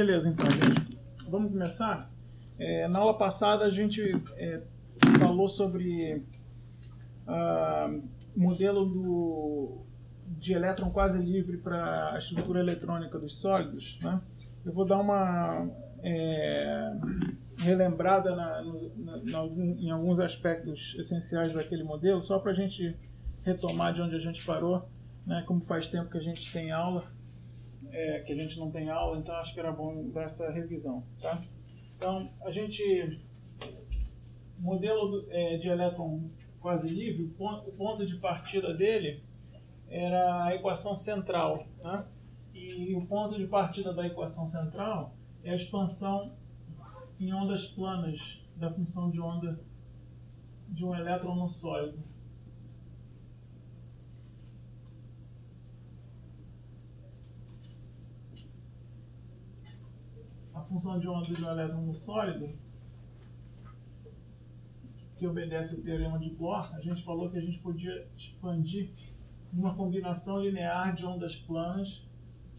Beleza, então, gente. Vamos começar? Na aula passada a gente falou sobre modelo de elétron quase livre para a estrutura eletrônica dos sólidos, né? Eu vou dar uma relembrada em alguns aspectos essenciais daquele modelo, só para a gente retomar de onde a gente parou, né? Como faz tempo que a gente tem aula, que a gente não tem aula, então acho que era bom dar essa revisão, tá? Então, modelo de elétron quase livre, o ponto de partida dele era a equação central, né? E o ponto de partida da equação central é a expansão em ondas planas da função de onda de um elétron no sólido. A função de onda de um elétron no sólido, que obedece o teorema de Bohr, a gente falou que a gente podia expandir uma combinação linear de ondas planas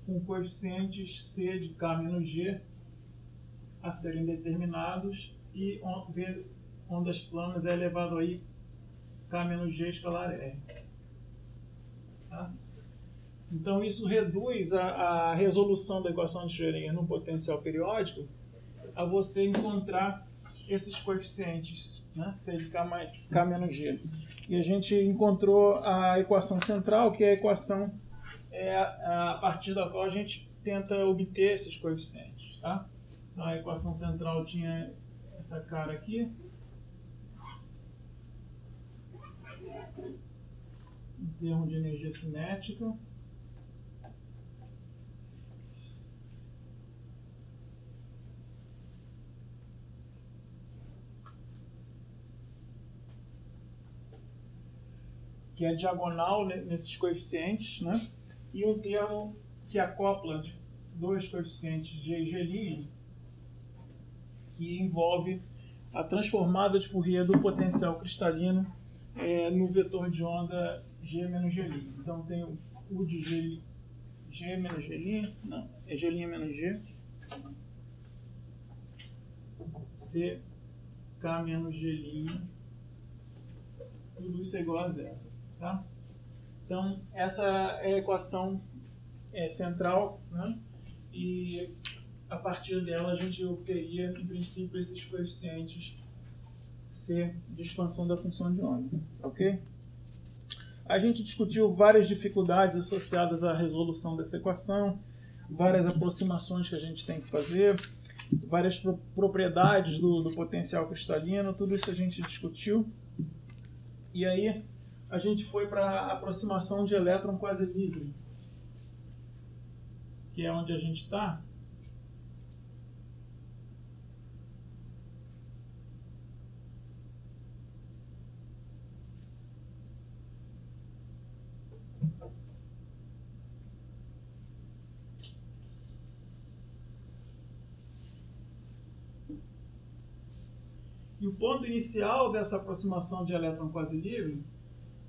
com coeficientes C de K menos G a serem determinados e ondas planas é elevado a I K menos G escalar R. Tá? Então isso reduz a resolução da equação de Schrödinger no potencial periódico a você encontrar esses coeficientes, né? C de K menos G. E a gente encontrou a equação central, que é a equação a partir da qual a gente tenta obter esses coeficientes. Tá? Então, a equação central tinha essa cara aqui. Em termos de energia cinética. Que é diagonal nesses coeficientes, né? E um termo que acopla dois coeficientes G e G', que envolve a transformada de Fourier do potencial cristalino no vetor de onda G menos G'. Então tem o U de G menos G', não, é G' menos G, C K menos G', tudo isso é igual a zero. Tá? Então, essa é a equação central, né? E a partir dela a gente obteria, em princípio, esses coeficientes C de expansão da função de onda. Ok? A gente discutiu várias dificuldades associadas à resolução dessa equação, várias aproximações que a gente tem que fazer, várias propriedades do potencial cristalino, tudo isso a gente discutiu. E aí a gente foi para a aproximação de elétron quase livre, que é onde a gente está. E o ponto inicial dessa aproximação de elétron quase livre,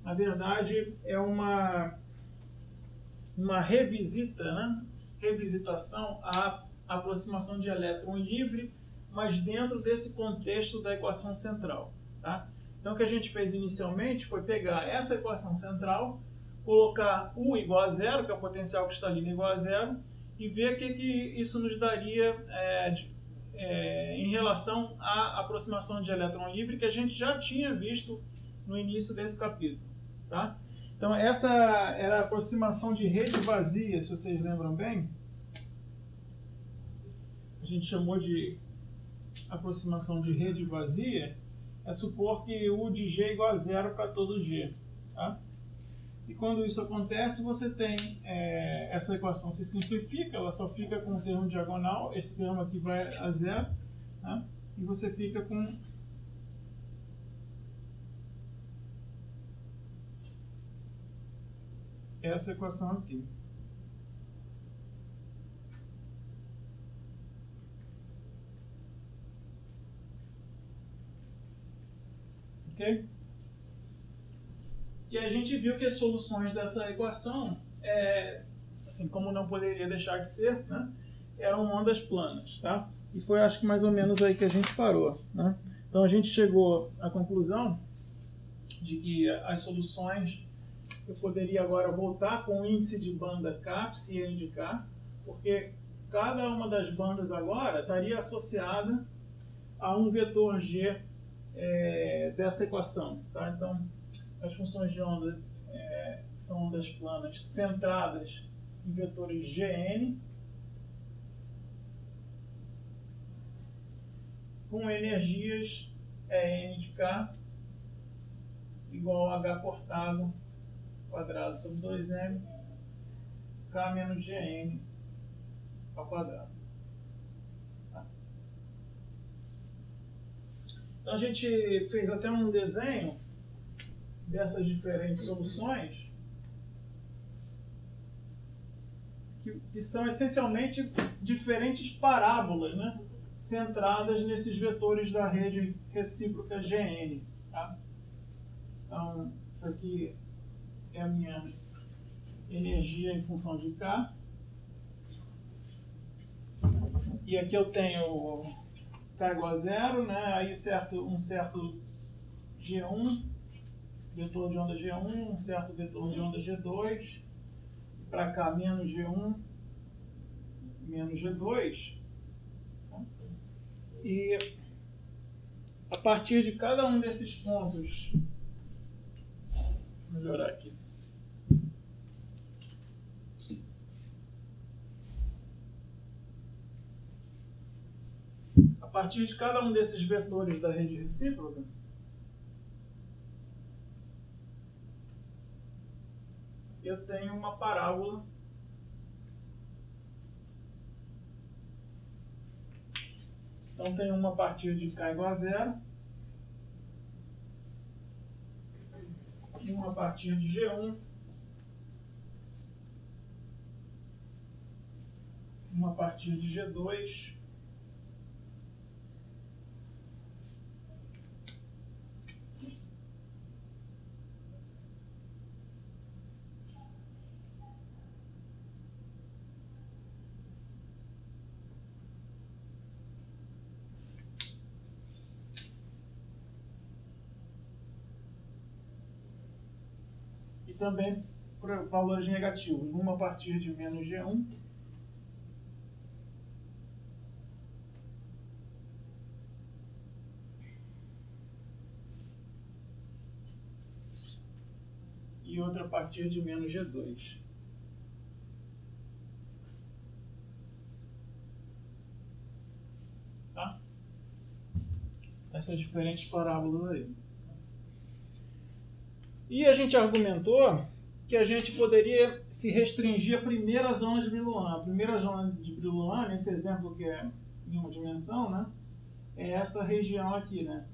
na verdade, é uma revisita, né? Revisitação à aproximação de elétron livre, mas dentro desse contexto da equação central. Tá? Então, o que a gente fez inicialmente foi pegar essa equação central, colocar U igual a zero, que é o potencial cristalino igual a zero, e ver o que isso nos daria em relação à aproximação de elétron livre, que a gente já tinha visto no início desse capítulo. Tá? Então, essa era a aproximação de rede vazia, se vocês lembram bem. A gente chamou de aproximação de rede vazia, é supor que U de G é igual a zero para todo G. Tá? E quando isso acontece, você tem essa equação se simplifica, ela só fica com o termo diagonal, esse termo aqui vai a zero, tá? E você fica com essa equação aqui. Ok? E a gente viu que as soluções dessa equação, assim como não poderia deixar de ser, né, eram ondas planas, tá? E foi, acho que mais ou menos aí que a gente parou, né? Então a gente chegou à conclusão de que as soluções, eu poderia agora voltar com o índice de banda CAPS e indicar, porque cada uma das bandas agora estaria associada a um vetor G dessa equação, tá? Então as funções de onda são ondas planas centradas em vetores Gn, com energias N de K igual a H cortado quadrado sobre 2m K menos Gn ao quadrado. Tá? Então a gente fez até um desenho dessas diferentes soluções que são essencialmente diferentes parábolas, né, centradas nesses vetores da rede recíproca Gn. Tá? Então, isso aqui é a minha energia em função de K. E aqui eu tenho K igual a zero, né? Aí um certo G1, vetor de onda G1, um certo vetor de onda G2. Para cá, menos G1, menos G2. E a partir de cada um desses pontos, vou melhorar aqui. A partir de cada um desses vetores da rede recíproca, eu tenho uma parábola Então tem uma a partir de K igual a zero, uma a partir de G1, uma a partir de G2, e também para valores negativos, uma a partir de menos G1, e outra a partir de menos G2. Tá? Essas diferentes parábolas aí. E a gente argumentou que a gente poderia se restringir à primeira zona de Brillouin. A primeira zona de Brillouin, nesse exemplo que é em uma dimensão, né, é essa região aqui, né,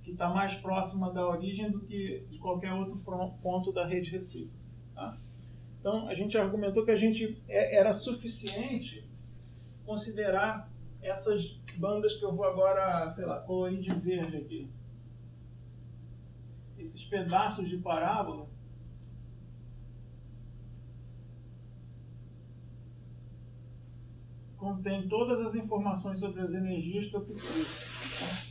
que está mais próxima da origem do que de qualquer outro ponto da rede recíproca. Tá? Então, a gente argumentou que era suficiente considerar essas bandas que eu vou agora, sei lá, colorir de verde aqui. Esses pedaços de parábola contém todas as informações sobre as energias que eu preciso, tá?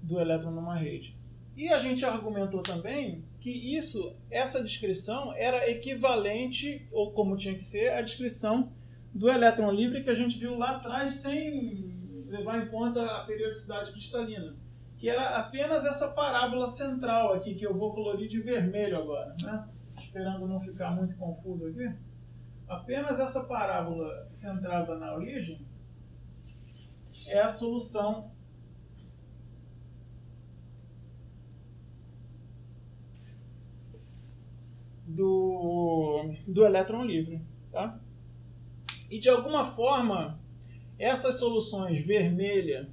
Do elétron numa rede. E a gente argumentou também que essa descrição era equivalente, ou como tinha que ser, à descrição do elétron livre que a gente viu lá atrás sem levar em conta a periodicidade cristalina, que era apenas essa parábola central aqui, que eu vou colorir de vermelho agora, né? Esperando não ficar muito confuso aqui. Apenas essa parábola centrada na origem é a solução do elétron livre. Tá? E de alguma forma, essas soluções vermelha,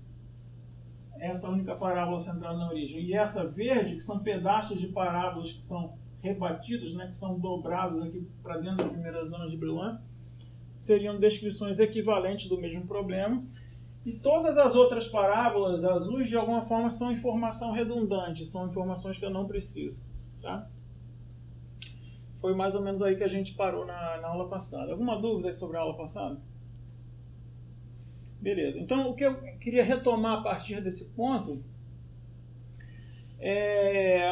essa única parábola central na origem, e essa verde, que são pedaços de parábolas que são rebatidos, né, que são dobrados aqui para dentro da primeira zona de Brillouin, seriam descrições equivalentes do mesmo problema. E todas as outras parábolas azuis, de alguma forma, são informação redundante, são informações que eu não preciso. Tá? Foi mais ou menos aí que a gente parou na aula passada. Alguma dúvida sobre a aula passada? Beleza. Então, o que eu queria retomar a partir desse ponto é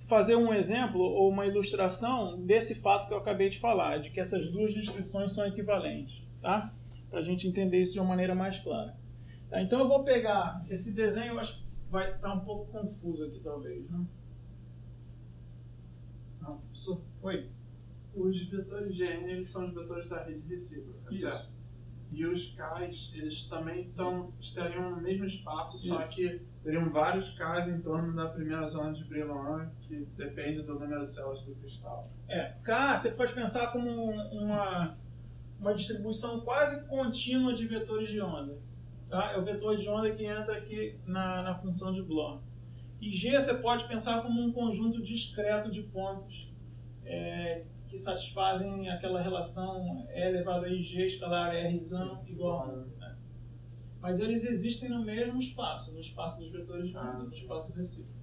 fazer um exemplo ou uma ilustração desse fato que eu acabei de falar, de que essas duas descrições são equivalentes, tá? Para a gente entender isso de uma maneira mais clara. Tá? Então, eu vou pegar esse desenho, eu acho que vai estar um pouco confuso aqui, talvez, né? Não, professor. Oi. Os vetores GN, eles são os vetores da rede recíproca, Isso. certo? E os Ks, eles também estariam no mesmo espaço, Isso. só que teriam vários Ks em torno da primeira zona de Brillouin, que depende do número de células do cristal. K você pode pensar como uma distribuição quase contínua de vetores de onda. Tá? É o vetor de onda que entra aqui na função de Bloch. E G você pode pensar como um conjunto discreto de pontos que satisfazem aquela relação E elevado a IG escalar R igual a 1. Né? Mas eles existem no mesmo espaço, no espaço dos vetores de onda, no espaço recíproco.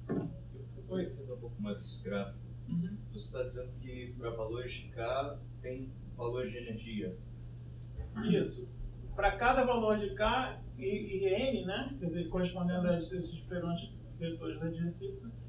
Eu vou entender um pouco mais esse gráfico. Uhum. Você está dizendo que para valores de K tem valores de energia. Isso. Para cada valor de K e N, né? Quer dizer, correspondendo a esses diferentes vetores da rede recíproca,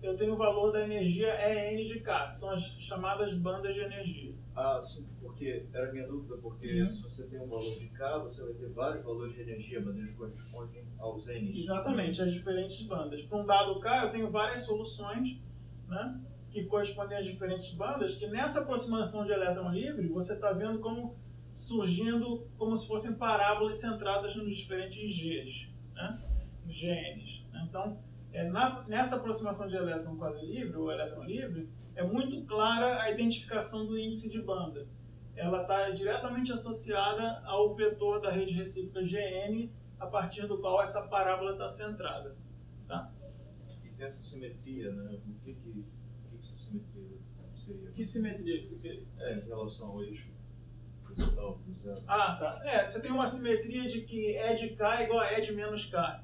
eu tenho o valor da energia EN de K, que são as chamadas bandas de energia. Ah, sim, porque era a minha dúvida, porque se você tem um valor de K, você vai ter vários valores de energia, mas eles correspondem aos N. Exatamente, as diferentes bandas. Para um dado K, eu tenho várias soluções, né, que correspondem às diferentes bandas, que nessa aproximação de elétron livre, você está vendo como surgindo como se fossem parábolas centradas nos diferentes Gs, né, GNs. Então, nessa aproximação de elétron quase livre, ou elétron livre, é muito clara a identificação do índice de banda. Ela está diretamente associada ao vetor da rede recíproca GN, a partir do qual essa parábola está centrada. Tá? E tem essa simetria, né? O que essa simetria seria? Que simetria que você quer? Em relação ao eixo principal, por exemplo. Ah, tá. Você tem uma simetria de que E de K é igual a E de menos K.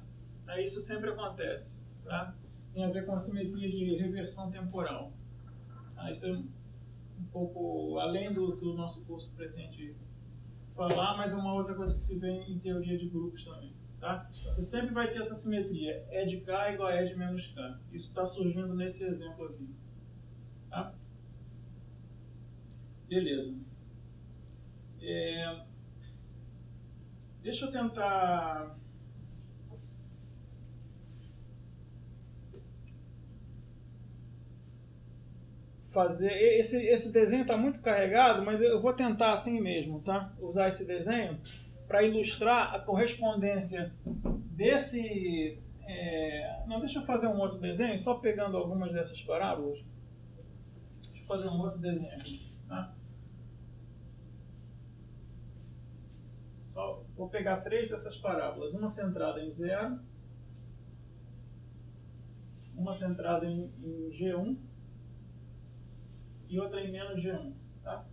Isso sempre acontece. Tá? Tem a ver com a simetria de reversão temporal. Isso é um pouco além do que o nosso curso pretende falar, mas é uma outra coisa que se vê em teoria de grupos também. Tá? Você sempre vai ter essa simetria, E de K igual a E de menos K. Isso está surgindo nesse exemplo aqui. Tá? Beleza. Deixa eu tentar fazer. Esse desenho está muito carregado, mas eu vou tentar assim mesmo, tá? Usar esse desenho para ilustrar a correspondência desse. Não, deixa eu fazer um outro desenho, só pegando algumas dessas parábolas. Deixa eu fazer um outro desenho aqui, tá? Só vou pegar 3 dessas parábolas, uma centrada em 0, uma centrada em G1 e outra em menos G1. Tá?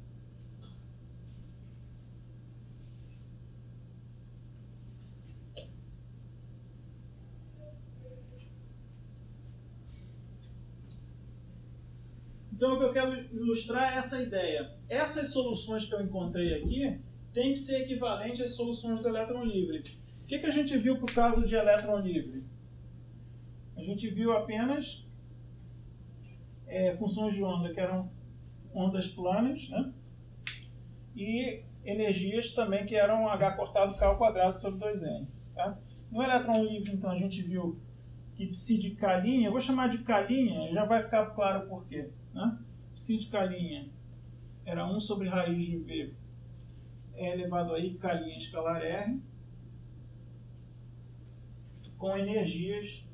Então, o que eu quero ilustrar é essa ideia. Essas soluções que eu encontrei aqui têm que ser equivalentes às soluções do elétron livre. O que a gente viu para o caso de elétron livre? A gente viu apenas funções de onda que eram ondas planas, né? E energias também que eram H cortado K ao quadrado sobre 2N. Tá? No elétron livre, então, a gente viu que psi de K', eu vou chamar de K', já vai ficar claro por quê. Né? Psi de K' era 1 sobre raiz de V elevado a I K' escalar R, com energias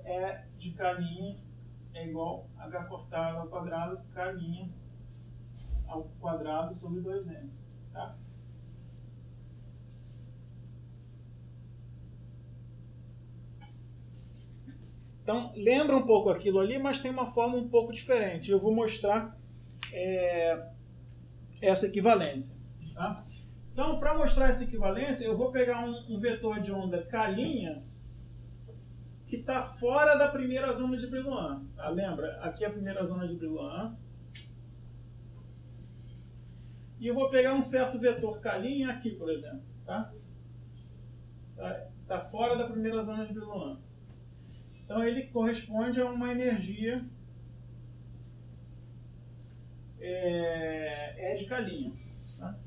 E de K' é igual a H cortado ao quadrado K' ao quadrado sobre 2N. Tá? Então, lembra um pouco aquilo ali, mas tem uma forma um pouco diferente. Eu vou mostrar essa equivalência. Tá? Então, para mostrar essa equivalência, eu vou pegar um vetor de onda K' que está fora da primeira zona de Brillouin. Tá? Lembra? Aqui é a primeira zona de Brillouin. e eu vou pegar um certo vetor K' aqui, por exemplo. Tá? Tá fora da primeira zona de Brillouin. Então ele corresponde a uma energia de K'. Tá?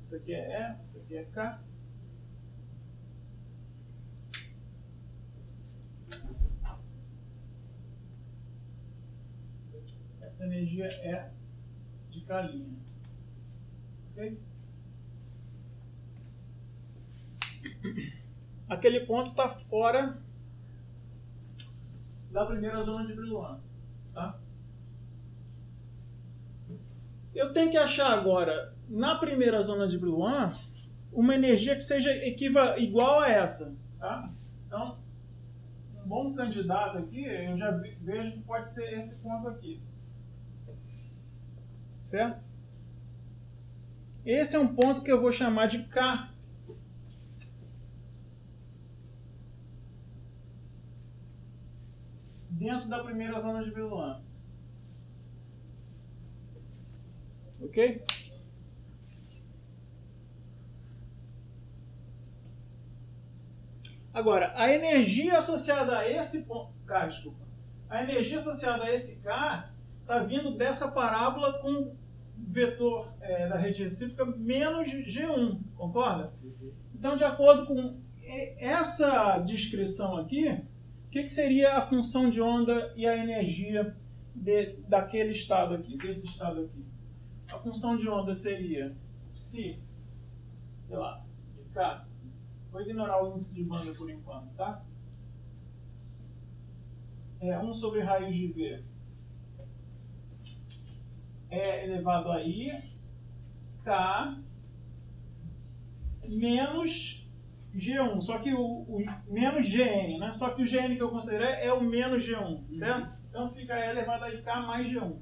Isso aqui é E, isso aqui é K. Essa energia é de K'. Ok? Aquele ponto está fora da primeira zona de Brillouin. Tá? Eu tenho que achar agora, na primeira zona de Brillouin, uma energia que seja igual a essa. Tá? Então, um bom candidato aqui, eu já vejo que pode ser esse ponto aqui. Certo? Esse é um ponto que eu vou chamar de K. Dentro da primeira zona de Brillouin. Ok? Agora, a energia associada a esse ponto... A energia associada a esse K está vindo dessa parábola com vetor da rede recíproca menos G1, concorda? Então, de acordo com essa descrição aqui, o que seria a função de onda e a energia daquele estado aqui, desse estado aqui? A função de onda seria psi, sei lá, de K. Vou ignorar o índice de banda por enquanto, tá? É 1 sobre raiz de V elevado a I, K, menos G1, só que o menos Gn, né? Só que o Gn que eu considerei é o menos G1, certo? Então fica E elevado a K mais G1.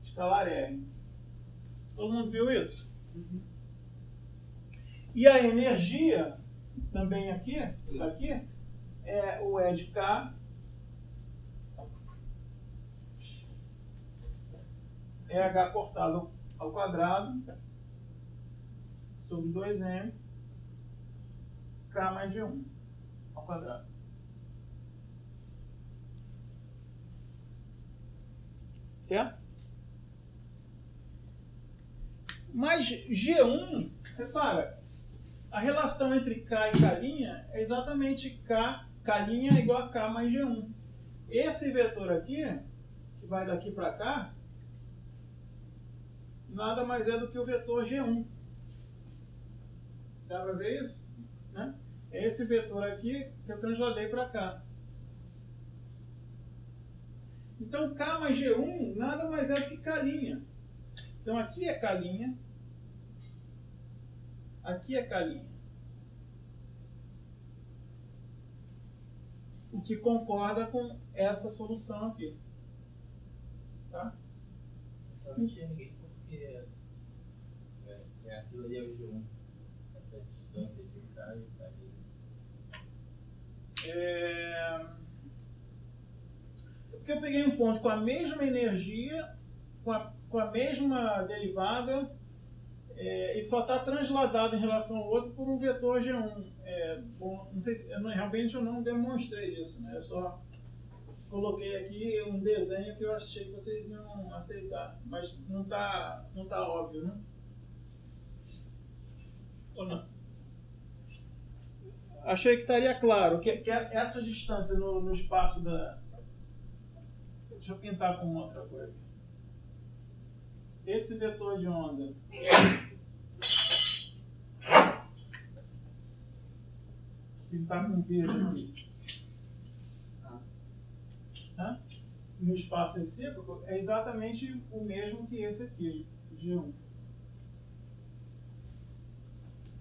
Escalar R. Todo mundo viu isso? E a energia, também aqui, é o E de K é H cortado ao quadrado sobre 2m K mais G1 ao quadrado. Certo? Mas G1, repara, a relação entre K e K' é exatamente K' é igual a K mais G1. Esse vetor aqui, que vai daqui para cá, nada mais é do que o vetor G1. Dá para ver isso? Né? É esse vetor aqui que eu transladei para cá. Então, K mais G1 nada mais é do que K'. Então, aqui é K', aqui é K'. O que concorda com essa solução aqui. Tá? Só não enxerguei porque aquilo ali é o G1. Essa distância de K e K'. Porque eu peguei um ponto com a mesma energia, com a mesma derivada, e só está transladado em relação ao outro por um vetor G1. Bom, não sei se, realmente eu não demonstrei isso, né? Eu só coloquei aqui um desenho que eu achei que vocês iam aceitar, mas não tá óbvio, né? Ou não? Achei que estaria claro que essa distância no espaço da... Deixa eu pintar com outra cor. Esse vetor de onda pintar com verde aqui. No espaço recíproco é exatamente o mesmo que esse aqui, G1.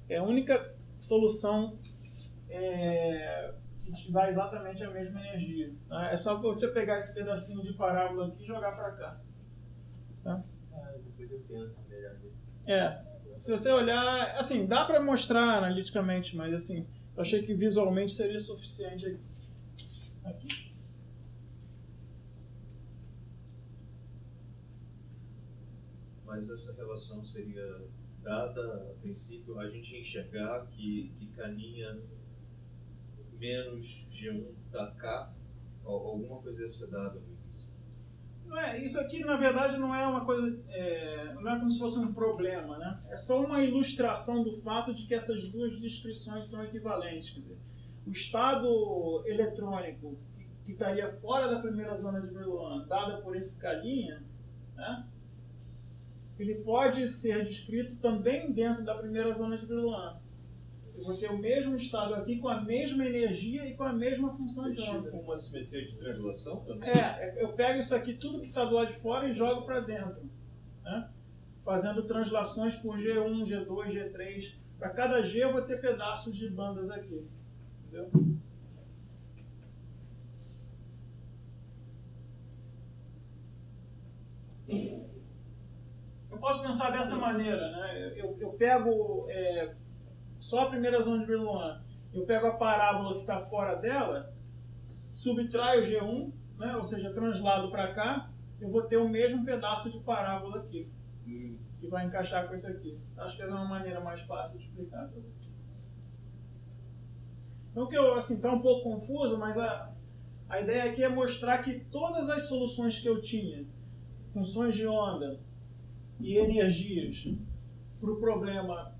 É a única solução que te dá exatamente a mesma energia. Tá? É só você pegar esse pedacinho de parábola aqui e jogar para cá. Tá? Depois eu penso melhor nisso. Se você olhar, assim, dá para mostrar analiticamente, mas assim, eu achei que visualmente seria suficiente aqui. Mas essa relação seria dada, a princípio, a gente enxergar que caninha menos G1 dá K, ou alguma coisa ia ser dada no início. Não é, isso aqui, na verdade, não é uma coisa, não é como se fosse um problema, né? É só uma ilustração do fato de que essas duas descrições são equivalentes. Quer dizer, o estado eletrônico que estaria fora da primeira zona de Brillouin, dada por esse carinha, né? Ele pode ser descrito também dentro da primeira zona de Brillouin. Eu vou ter o mesmo estado aqui com a mesma energia e com a mesma função de onda. Com uma simetria de translação também? Eu pego isso aqui, tudo que está do lado de fora, e jogo para dentro, né? Fazendo translações por G1, G2, G3. Para cada G eu vou ter pedaços de bandas aqui. Entendeu? Eu posso pensar dessa maneira, né? Eu pego só a primeira zona de Brillouin, eu pego a parábola que está fora dela, subtraio o G1, né? Ou seja, translado para cá, eu vou ter o mesmo pedaço de parábola aqui, que vai encaixar com esse aqui. Acho que é uma maneira mais fácil de explicar. Então, que eu, assim, está um pouco confuso, mas a ideia aqui é mostrar que todas as soluções que eu tinha, funções de onda e energias, para o problema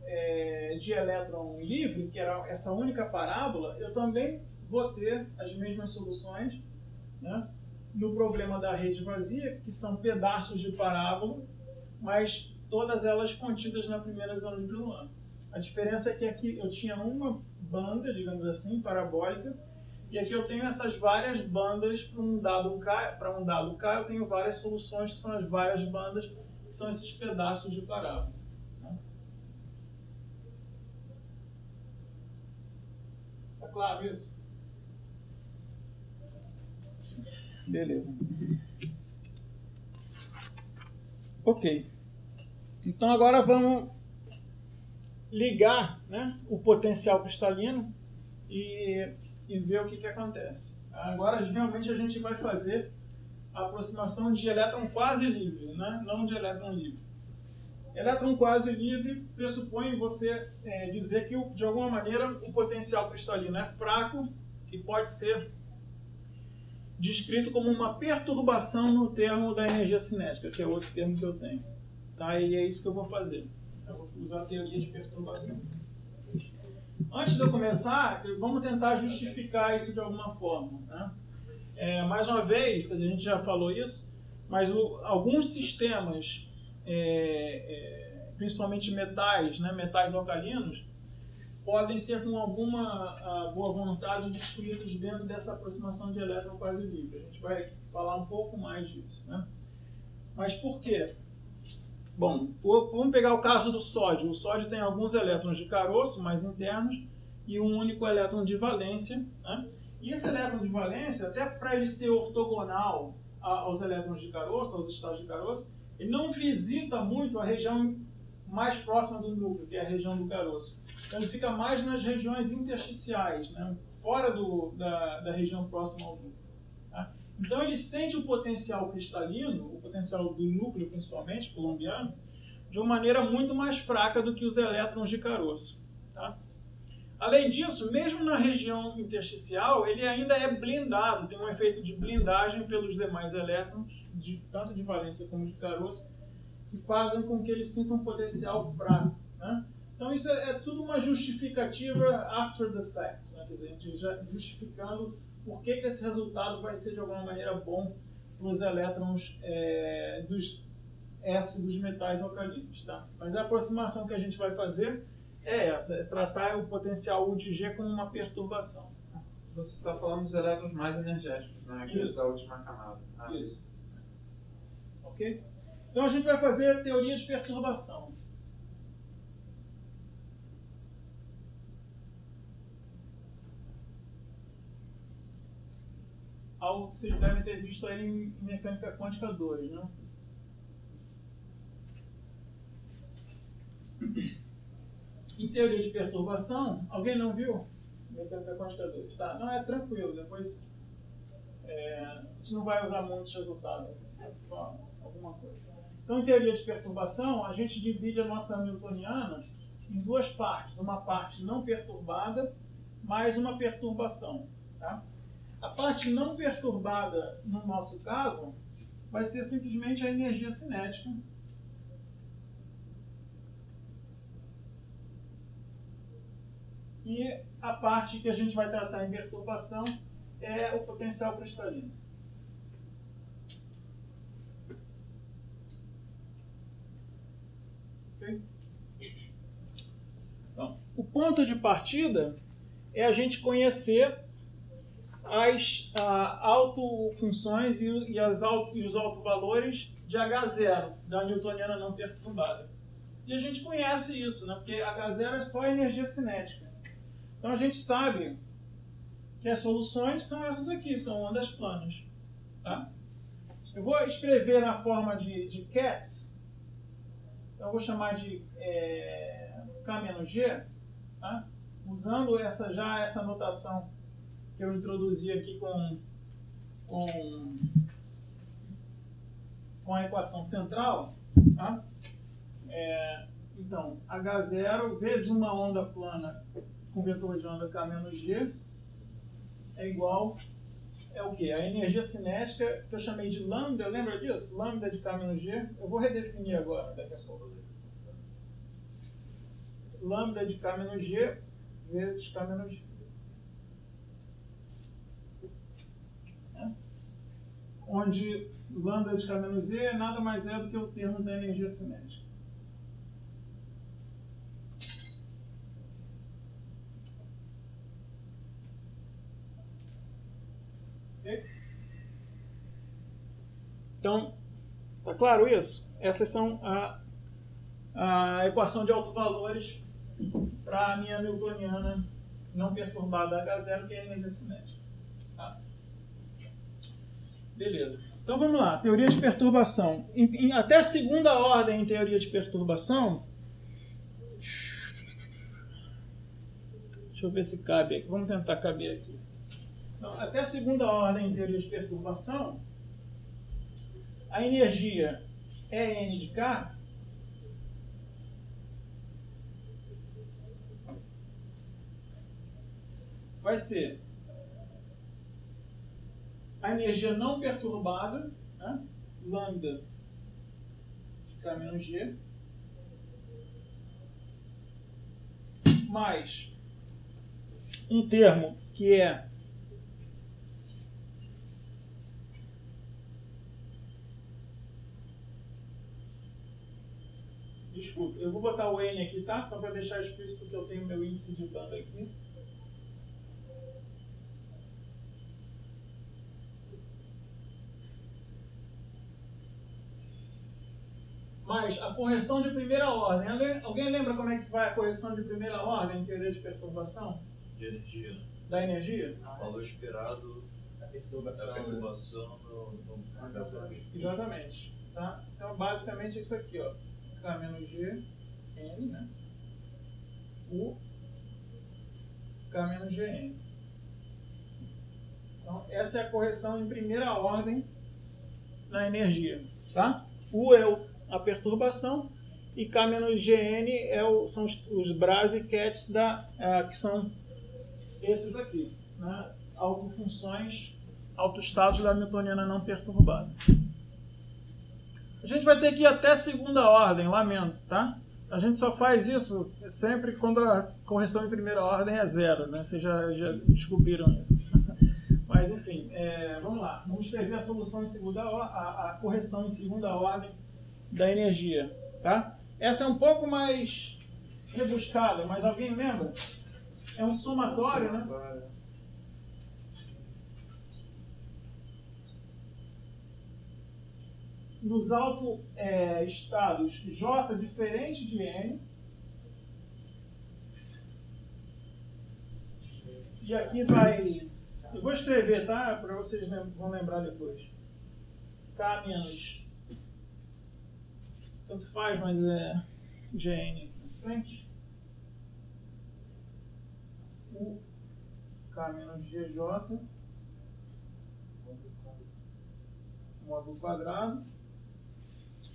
de elétron livre, que era essa única parábola, eu também vou ter as mesmas soluções, né, no problema da rede vazia, que são pedaços de parábola, mas todas elas contidas na primeira zona de Brillouin. A diferença é que aqui eu tinha uma banda, digamos assim, parabólica, e aqui eu tenho essas várias bandas para um dado K, eu tenho várias soluções que são as várias bandas, que são esses pedaços de parábola. Tá claro isso? Beleza. Ok. Então agora vamos ligar, né, o potencial cristalino e ver o que acontece. Agora realmente a gente vai fazer a aproximação de elétron quase livre, né, não de elétron livre. Elétron quase livre pressupõe você dizer que, de alguma maneira, o potencial cristalino é fraco e pode ser descrito como uma perturbação no termo da energia cinética, que é outro termo que eu tenho. Tá? E é isso que eu vou fazer. Eu vou usar a teoria de perturbação. Antes de eu começar, vamos tentar justificar isso de alguma forma. Né? Mais uma vez, a gente já falou isso, mas alguns sistemas, principalmente metais, né, metais alcalinos, podem ser com alguma boa vontade descritos dentro dessa aproximação de elétron quase livre. A gente vai falar um pouco mais disso. Né? Mas por quê? Bom, vamos pegar o caso do sódio. O sódio tem alguns elétrons de caroço mais internos e um único elétron de valência. Né? E esse elétron de valência, até para ele ser ortogonal aos elétrons de caroço, aos estados de caroço, ele não visita muito a região mais próxima do núcleo, que é a região do caroço. Então ele fica mais nas regiões intersticiais, né? Fora da região próxima ao núcleo. Tá? Então ele sente o potencial cristalino, o potencial do núcleo principalmente, colombiano, de uma maneira muito mais fraca do que os elétrons de caroço. Tá? Além disso, mesmo na região intersticial, ele ainda é blindado, tem um efeito de blindagem pelos demais elétrons, tanto de valência como de caroço, que fazem com que ele sinta um potencial fraco. Né? Então isso é tudo uma justificativa after the fact, né? Quer dizer, a gente já justificando por que esse resultado vai ser de alguma maneira bom para os elétrons dos S dos metais alcalinos. Tá? Mas a aproximação que a gente vai fazer é essa, é tratar o potencial U de G como uma perturbação. Você está falando dos elétrons mais energéticos, né? Aqueles da última camada. Isso. Ok? Então a gente vai fazer a teoria de perturbação. Algo que vocês devem ter visto aí em mecânica quântica 2, né? Em teoria de perturbação, alguém não viu? Mecânica quântica 2. Tá? Não, é tranquilo, depois a gente não vai usar muitos resultados, só alguma coisa. Então, em teoria de perturbação, a gente divide a nossa newtoniana em duas partes. Uma parte não perturbada, mais uma perturbação. Tá? A parte não perturbada, no nosso caso, vai ser simplesmente a energia cinética. E a parte que a gente vai tratar em perturbação é o potencial cristalino. Okay? Então, o ponto de partida é a gente conhecer as autofunções e os autovalores de H0, da newtoniana não perturbada. E a gente conhece isso, né? Porque H0 é só energia cinética. Então a gente sabe que as soluções são essas aqui, são ondas planas. Tá? Eu vou escrever na forma de Katz, então eu vou chamar de K-G, tá? Usando essa notação que eu introduzi aqui com a equação central. Tá? Então, H0 vezes uma onda plana com vetor de onda K-G é igual o quê? A energia cinética que eu chamei de lambda, lembra disso? Lambda de K-G. Eu vou redefinir agora, daqui a pouco. Lambda de K-G vezes K-G. Onde lambda de K-Z nada mais é do que o termo da energia cinética. Okay? Então, tá claro isso? Essas são a equação de autovalores para a minha newtoniana não perturbada H0, que é a energia cinética. Tá? Beleza. Então vamos lá. Teoria de perturbação. Até a segunda ordem em teoria de perturbação. Deixa eu ver se cabe aqui. Vamos tentar caber aqui. Então, até a segunda ordem em teoria de perturbação, a energia E n de K vai ser a energia não perturbada, né? Lambda de K-G, mais um termo que é desculpa, eu vou botar o N aqui, tá? Só para deixar explícito que eu tenho meu índice de banda aqui. Mas a correção de primeira ordem. Alguém lembra como é que vai a correção de primeira ordem em teoria de perturbação? De energia, né? Da energia? Valor esperado A da perturbação. no H0. Exatamente. Tá? Então, basicamente, isso aqui, ó. K-G, N, né? U, K-G, N. Então, essa é a correção em primeira ordem na energia. Tá? U é a perturbação e K-Gn são os Brasicats que são esses aqui, né? Autofunções, autoestados da newtoniana não perturbada. A gente vai ter que ir até segunda ordem, lamento, tá? A gente só faz isso sempre quando a correção em primeira ordem é zero, né? Vocês já descobriram isso. Mas enfim, vamos lá. Vamos escrever a solução em segunda a correção em segunda ordem da energia, tá? Essa é um pouco mais rebuscada, mas alguém lembra? É um somatório, né? Nos autoestados J diferente de N. E aqui vai... Eu vou escrever, tá? Para vocês vão lembrar depois. K menos... Tanto faz, mas é Gn na frente. U K menos GJ módulo quadrado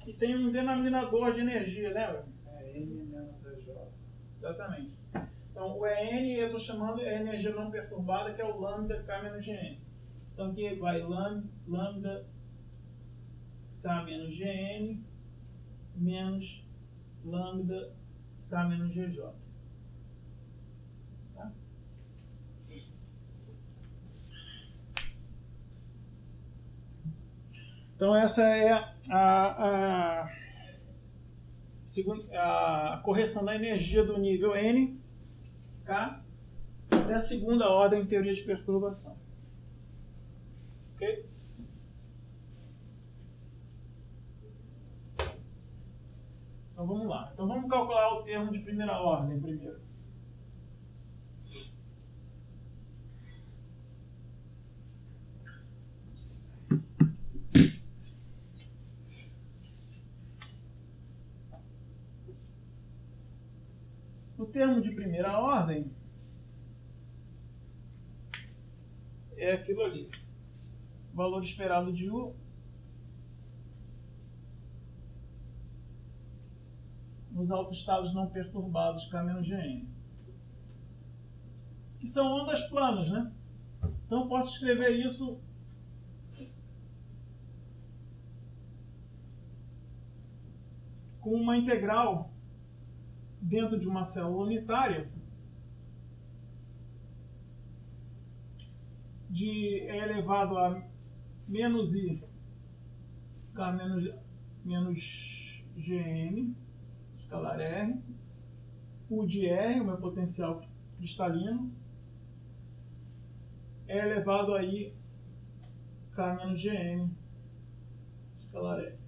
e tem um denominador de energia, lembra? É N menos EJ. Exatamente. Então, o EN eu estou chamando a energia não perturbada, que é o lambda K menos GN. Então, aqui vai lambda K menos GN menos lambda K menos GJ. Tá? Então, essa é a correção da energia do nível N, K, até a segunda ordem em teoria de perturbação. Ok? Então vamos lá. Então vamos calcular o termo de primeira ordem primeiro. O termo de primeira ordem é aquilo ali. Valor esperado de U nos autoestados não perturbados K menos GN. Que são ondas planas, né? Então eu posso escrever isso com uma integral dentro de uma célula unitária de E elevado a menos I K menos GN, escalar R, U de R, o meu potencial cristalino, E elevado a I K menos GN, escalar R.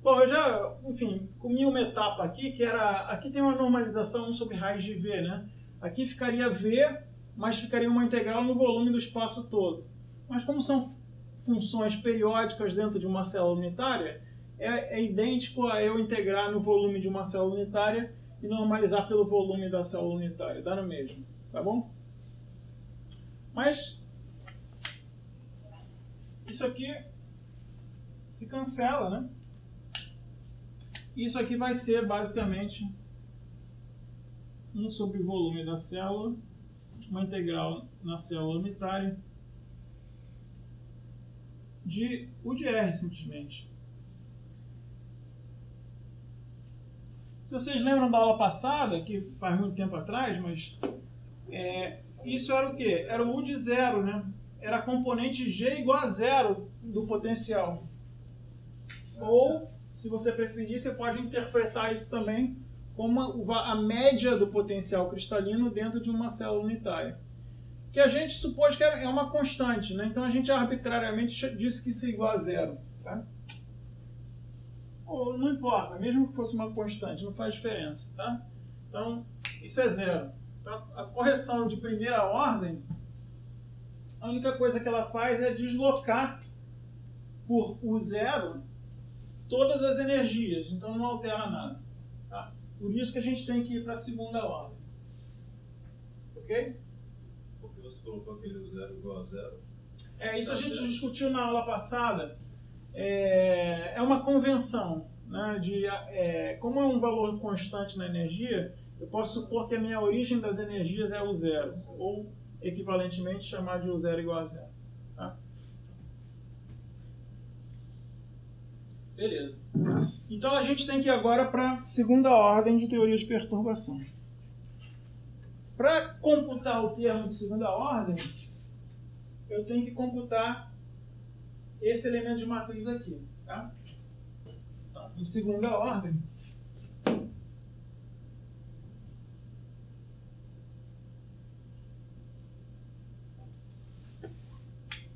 Bom, eu já, enfim, comi uma etapa aqui, que era, aqui tem uma normalização 1 sobre raiz de V, né? Aqui ficaria V, mas ficaria uma integral no volume do espaço todo. Mas como são funções periódicas dentro de uma célula unitária, é idêntico a eu integrar no volume de uma célula unitária e normalizar pelo volume da célula unitária, dá no mesmo, tá bom? Mas isso aqui se cancela, né? Isso aqui vai ser basicamente 1 sobre o volume da célula, uma integral na célula unitária de U de R, simplesmente. Se vocês lembram da aula passada, que faz muito tempo atrás, mas isso era o quê? Era o U de zero, né? Era a componente G igual a zero do potencial. Ou, se você preferir, você pode interpretar isso também como a média do potencial cristalino dentro de uma célula unitária. Que a gente supôs que é uma constante, né? Então a gente arbitrariamente disse que isso é igual a zero. Tá? Ou não importa, mesmo que fosse uma constante, não faz diferença. Tá? Então, isso é zero. Então, a correção de primeira ordem, a única coisa que ela faz é deslocar por U zero todas as energias, então não altera nada. Tá? Por isso que a gente tem que ir para a segunda ordem. Ok? Porque você colocou aquele zero igual a zero? Isso a gente discutiu na aula passada. É uma convenção, né, como é um valor constante na energia, eu posso supor que a minha origem das energias é o zero, ou equivalentemente chamar de U zero igual a zero. Tá? Beleza. Então a gente tem que ir agora para a segunda ordem de teoria de perturbação. Para computar o termo de segunda ordem, eu tenho que computar esse elemento de matriz aqui. Tá? Então, em segunda ordem,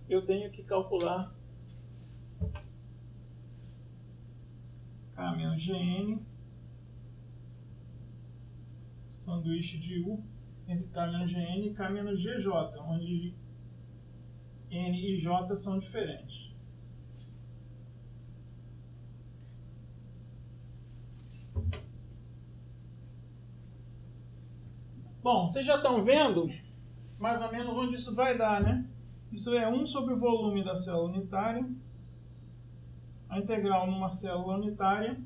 eu tenho que calcular K menos GN, sanduíche de U, entre K menos GN e K menos GJ, onde N e J são diferentes. Bom, vocês já estão vendo mais ou menos onde isso vai dar, né? Isso é 1 sobre o volume da célula unitária, a integral numa célula unitária.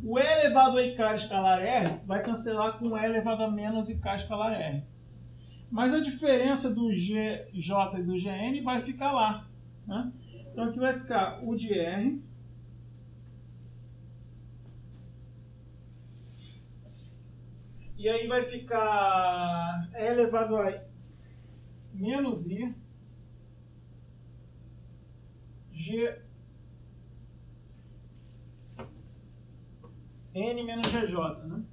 O E elevado a IK escalar R vai cancelar com E elevado a menos IK escalar R. Mas a diferença do GJ e do GN vai ficar lá, né? Então aqui vai ficar o de R e aí vai ficar E elevado a menos I G N menos GJ, né?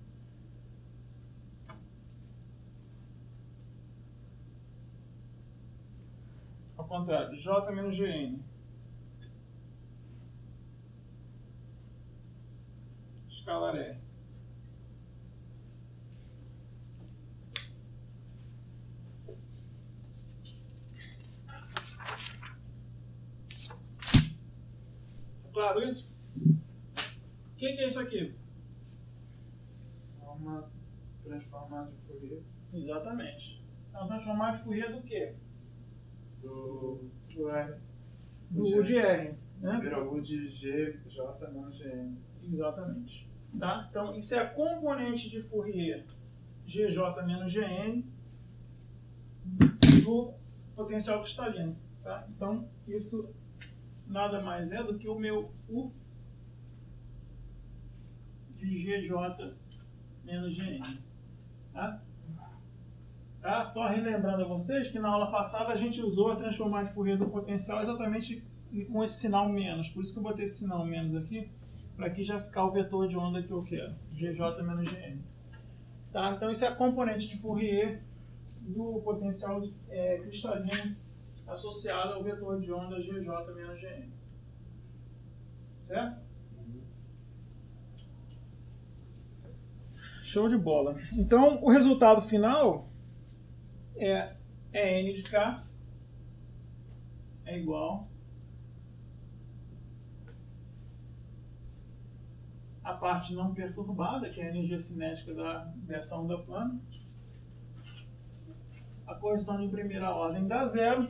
Ao contrário, J menos GN. Escalar R. Claro isso? O que é isso aqui? Só uma transformada de Fourier Exatamente. Então, transformar de Fourier do quê? do R. Do U de R, né? Vira U de GJ menos GN. Exatamente. Tá? Então, isso é a componente de Fourier GJ menos GN do potencial cristalino. Tá? Então, isso nada mais é do que o meu U de GJ menos GN. Tá? Tá? Só relembrando a vocês que na aula passada a gente usou a transformada de Fourier do potencial exatamente com esse sinal menos. Por isso que eu botei esse sinal menos aqui, para aqui já ficar o vetor de onda que eu quero, GJ menos GN. Tá? Então isso é a componente de Fourier do potencial cristalino associado ao vetor de onda GJ menos GN. Certo? Show de bola. Então o resultado final é N de K é igual a parte não perturbada, que é a energia cinética dessa onda plana, a correção de primeira ordem dá zero,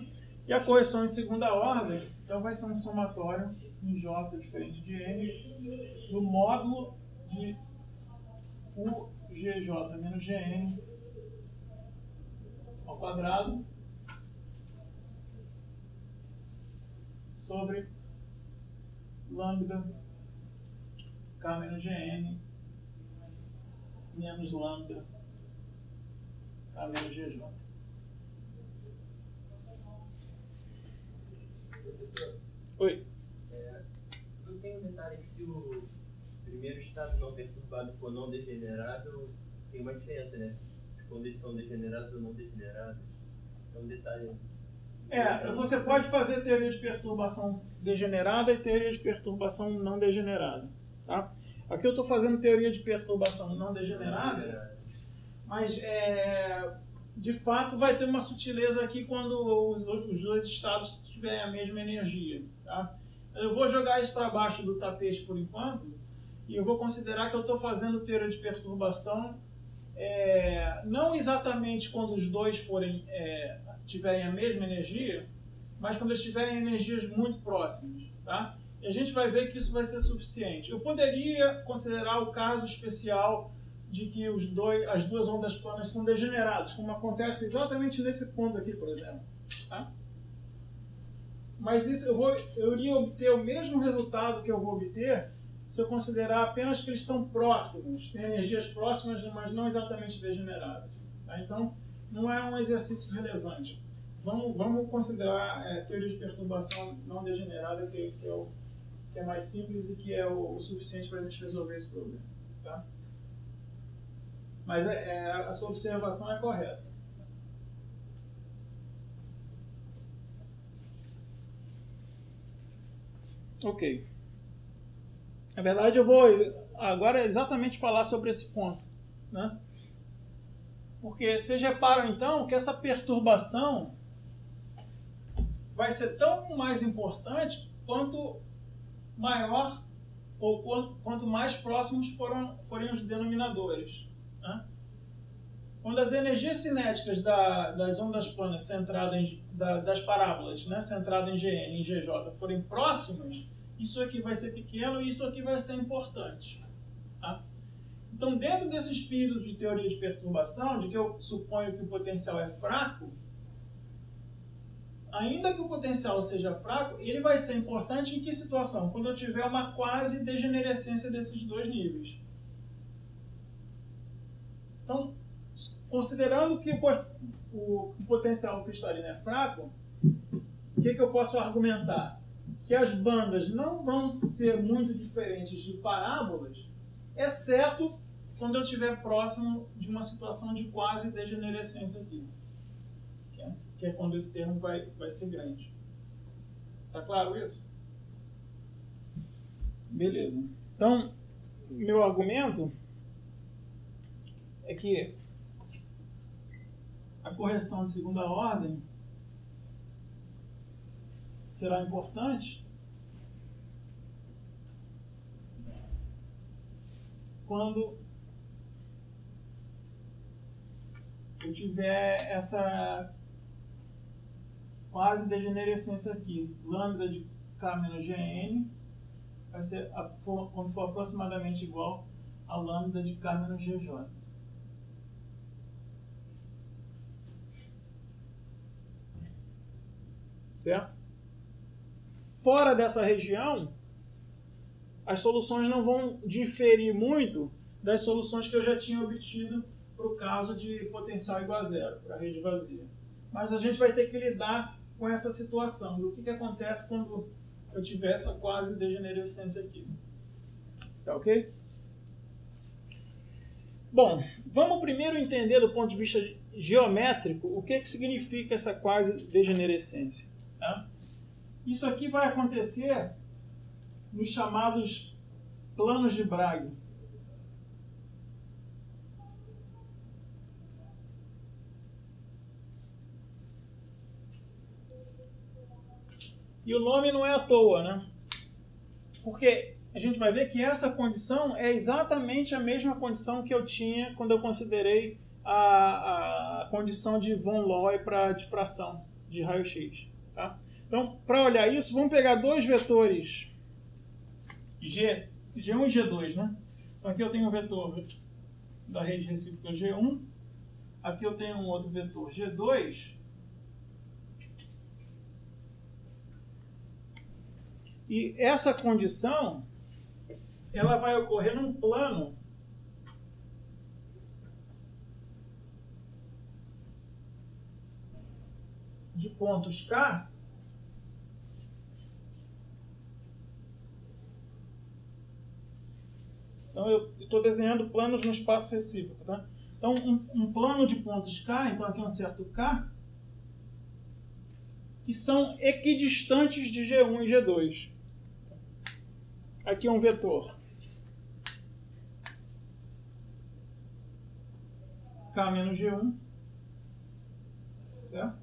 e a correção de segunda ordem, então vai ser um somatório em J diferente de N, do módulo de UGJ menos GN ao quadrado sobre lambda K menos GN menos lambda K menos GJ. Professor, Oi. não tem um detalhe que se o primeiro estado não perturbado for não degenerado, tem uma diferença, né? Quando eles são degenerados ou não degenerados. É um detalhe. Você pode fazer teoria de perturbação degenerada e teoria de perturbação não degenerada. Tá? Aqui eu estou fazendo teoria de perturbação não degenerada, mas de fato vai ter uma sutileza aqui quando os dois estados tiverem a mesma energia. Tá? Eu vou jogar isso para baixo do tapete por enquanto e eu vou considerar que eu estou fazendo teoria de perturbação não exatamente quando os dois tiverem a mesma energia, mas quando eles tiverem energias muito próximas. Tá? E a gente vai ver que isso vai ser suficiente. Eu poderia considerar o caso especial de que as duas ondas planas são degeneradas, como acontece exatamente nesse ponto aqui, por exemplo. Tá? Mas isso eu iria obter o mesmo resultado que eu vou obter se eu considerar apenas que eles estão próximos, têm energias próximas, mas não exatamente degeneradas. Tá? Então, não é um exercício relevante. Vamos considerar teoria de perturbação não degenerada, que é mais simples e que é o suficiente para a gente resolver esse problema. Tá? Mas a sua observação é correta. Ok. Na verdade, eu vou agora exatamente falar sobre esse ponto. Né? Porque vocês reparam, então, que essa perturbação vai ser tão mais importante quanto maior ou quanto mais próximos forem os denominadores. Né? quando as energias cinéticas das ondas planas das parábolas, né, centradas em GN e GJ, forem próximas, isso aqui vai ser pequeno e isso aqui vai ser importante. Tá? Então, dentro desse espírito de teoria de perturbação, de que eu suponho que o potencial é fraco, ainda que o potencial seja fraco, ele vai ser importante em que situação? Quando eu tiver uma quase degenerescência desses dois níveis. Então, considerando que o potencial cristalino é fraco, o que eu posso argumentar? Que as bandas não vão ser muito diferentes de parábolas, exceto quando eu estiver próximo de uma situação de quase degenerescência aqui. Que é quando esse termo vai ser grande. Tá claro isso? Beleza. Então, meu argumento é que a correção de segunda ordem será importante quando eu tiver essa quase degenerescência aqui. Lambda de K menos Gn vai ser quando for aproximadamente igual a lambda de K menos GJ. Certo? Fora dessa região, as soluções não vão diferir muito das soluções que eu já tinha obtido para o caso de potencial igual a zero, para a rede vazia. Mas a gente vai ter que lidar com essa situação, do que acontece quando eu tiver essa quase degenerescência aqui. Tá ok? Bom, vamos primeiro entender do ponto de vista geométrico o que significa essa quase degenerescência. Tá? Isso aqui vai acontecer nos chamados planos de Bragg. E o nome não é à toa, né? Porque a gente vai ver que essa condição é exatamente a mesma condição que eu tinha quando eu considerei a condição de von Loy para difração de raio-x. Tá? Então, para olhar isso, vamos pegar dois vetores G1 e G2. Né? Então, aqui eu tenho um vetor da rede recíproca G1, aqui eu tenho um outro vetor G2, e essa condição ela vai ocorrer num plano de pontos K Então, eu estou desenhando planos no espaço recíproco. Tá? Então, um plano de pontos K, então aqui é um certo K, que são equidistantes de G1 e G2. Aqui é um vetor K menos G1, certo?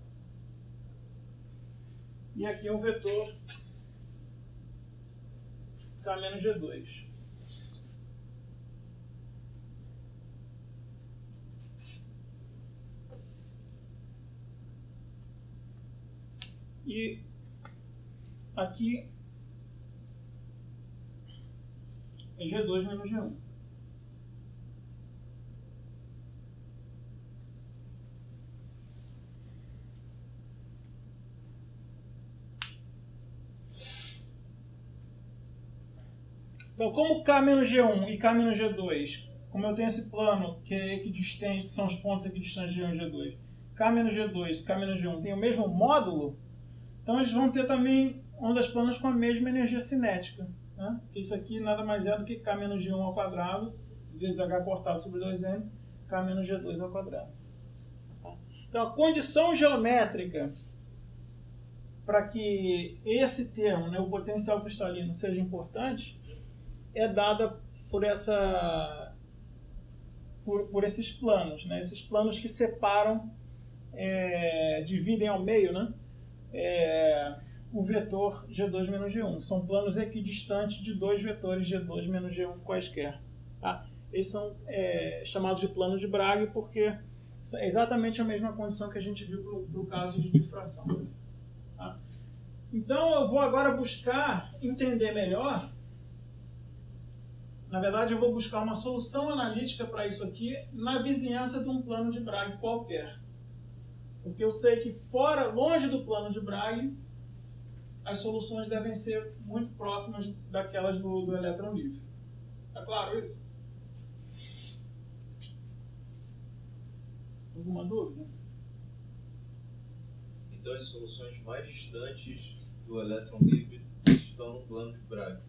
E aqui é um vetor K menos G2. E aqui é G2 menos G1. Então, como K menos G1 e K menos G2, como eu tenho esse plano que é equidistante, que são os pontos equidistantes de G1 e G2, K menos G2 e K menos G1 têm o mesmo módulo, então eles vão ter também ondas planas com a mesma energia cinética. Né? Que isso aqui nada mais é do que K menos G1 ao quadrado, vezes H cortado sobre 2M, K menos G2 ao quadrado. Então a condição geométrica para que esse termo, né, o potencial cristalino, seja importante, é dada por esses planos, né? Esses planos que separam, dividem ao meio, né? O vetor G2 menos G1. São planos equidistantes de dois vetores G2 menos G1 quaisquer. Tá? Eles são chamados de plano de Bragg porque É exatamente a mesma condição que a gente viu para o caso de difração. Tá? Então eu vou agora buscar entender melhor. Na verdade, eu vou buscar uma solução analítica para isso aqui na vizinhança de um plano de Bragg qualquer. Porque eu sei que longe do plano de Bragg, as soluções devem ser muito próximas daquelas do elétron livre. Tá claro isso? Alguma dúvida? Então as soluções mais distantes do elétron livre estão no plano de Bragg.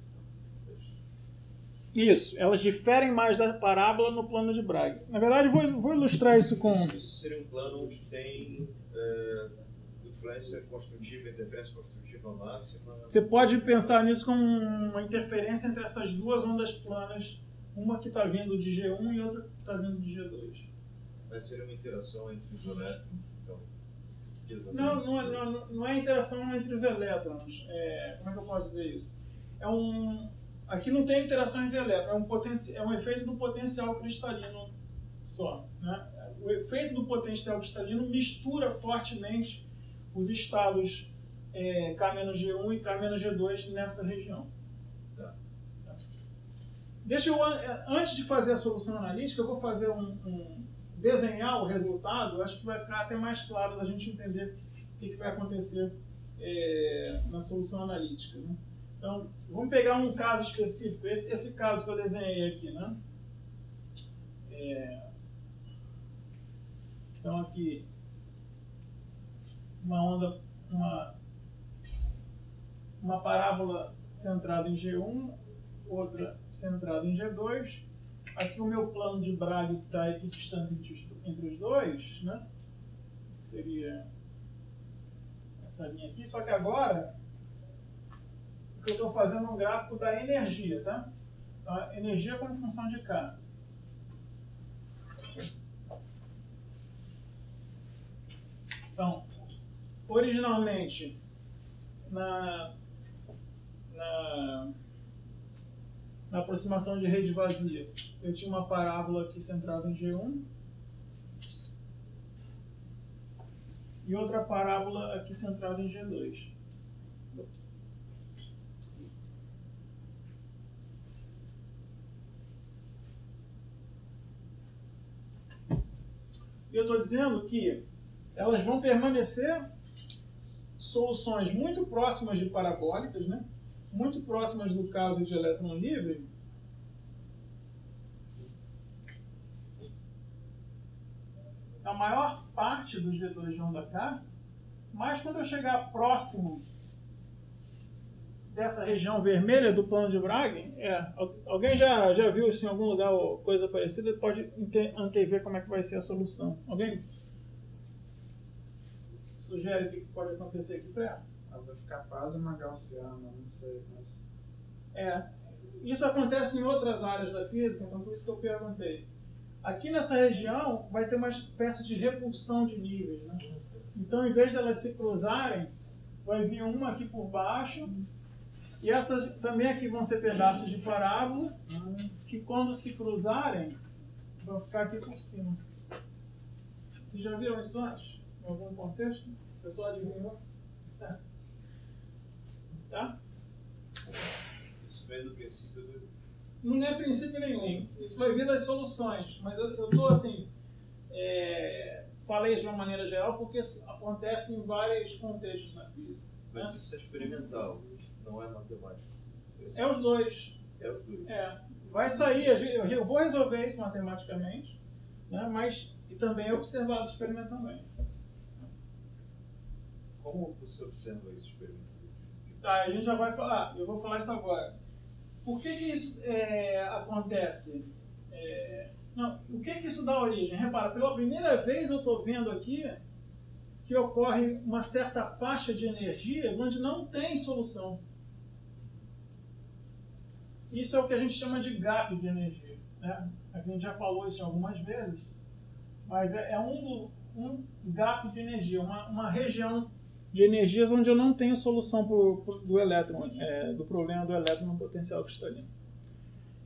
Isso, elas diferem mais da parábola no plano de Bragg. Na verdade, vou ilustrar isso com... Isso seria um plano onde tem influência construtiva, interferência construtiva máxima. Você pode pensar nisso como uma interferência entre essas duas ondas planas, uma que está vindo de G1 e outra que está vindo de G2. Vai ser uma interação entre os elétrons, então. Não é interação entre os elétrons. Como é que eu posso dizer isso? Aqui não tem interação entre elétrons, é um efeito do potencial cristalino só. Né? O efeito do potencial cristalino mistura fortemente os estados K-G1 e K-G2 nessa região. Tá. Deixa eu, antes de fazer a solução analítica, eu vou fazer desenhar o resultado. Acho que vai ficar até mais claro da gente entender o que vai acontecer na solução analítica. Né? Então, vamos pegar um caso específico, esse caso que eu desenhei aqui, né? Então, aqui, uma parábola centrada em G1, outra centrada em G2. Aqui o meu plano de Bragg está equidistante entre os dois, né? Seria essa linha aqui, só que agora eu estou fazendo um gráfico da energia, tá? A energia como função de K. Então, originalmente, na aproximação de rede vazia, eu tinha uma parábola aqui centrada em G1 e outra parábola aqui centrada em G2. E eu estou dizendo que elas vão permanecer soluções muito próximas de parabólicas, né? Muito próximas do caso de elétron livre. A maior parte dos vetores de onda K, mas quando eu chegar próximo dessa região vermelha do plano de Bragg, alguém já viu isso em algum lugar ou coisa parecida, pode antever como é que vai ser a solução. Alguém sugere o que pode acontecer aqui perto? Ela vai ficar quase uma gaussiana, não sei, mas... Isso acontece em outras áreas da física, então por isso que eu perguntei. Aqui nessa região vai ter uma espécie de repulsão de níveis, né? Então, em vez de elas se cruzarem, vai vir uma aqui por baixo, e essas também aqui vão ser pedaços de parábola, que quando se cruzarem, vão ficar aqui por cima. Vocês já viram isso antes? Em algum contexto? Você só adivinhou? Tá? Isso vem do princípio do... Não é princípio nenhum. Isso vai vir das soluções. Mas eu estou assim... falei isso de uma maneira geral porque acontece em vários contextos na física. Mas isso é experimental, não é matemático. É os dois. É os dois. Vai sair, eu vou resolver isso matematicamente, né? Mas e também é observado experimentalmente. Como você observa isso experimentalmente? Tá, a gente já vai falar. Eu vou falar isso agora. Por que isso acontece? O que isso dá origem? Repara, pela primeira vez eu estou vendo aqui que ocorre uma certa faixa de energias onde não tem solução. Isso é o que a gente chama de gap de energia. Né? A gente já falou isso algumas vezes, mas é um gap de energia, uma região de energias onde eu não tenho solução do elétron, do problema do elétron no potencial cristalino.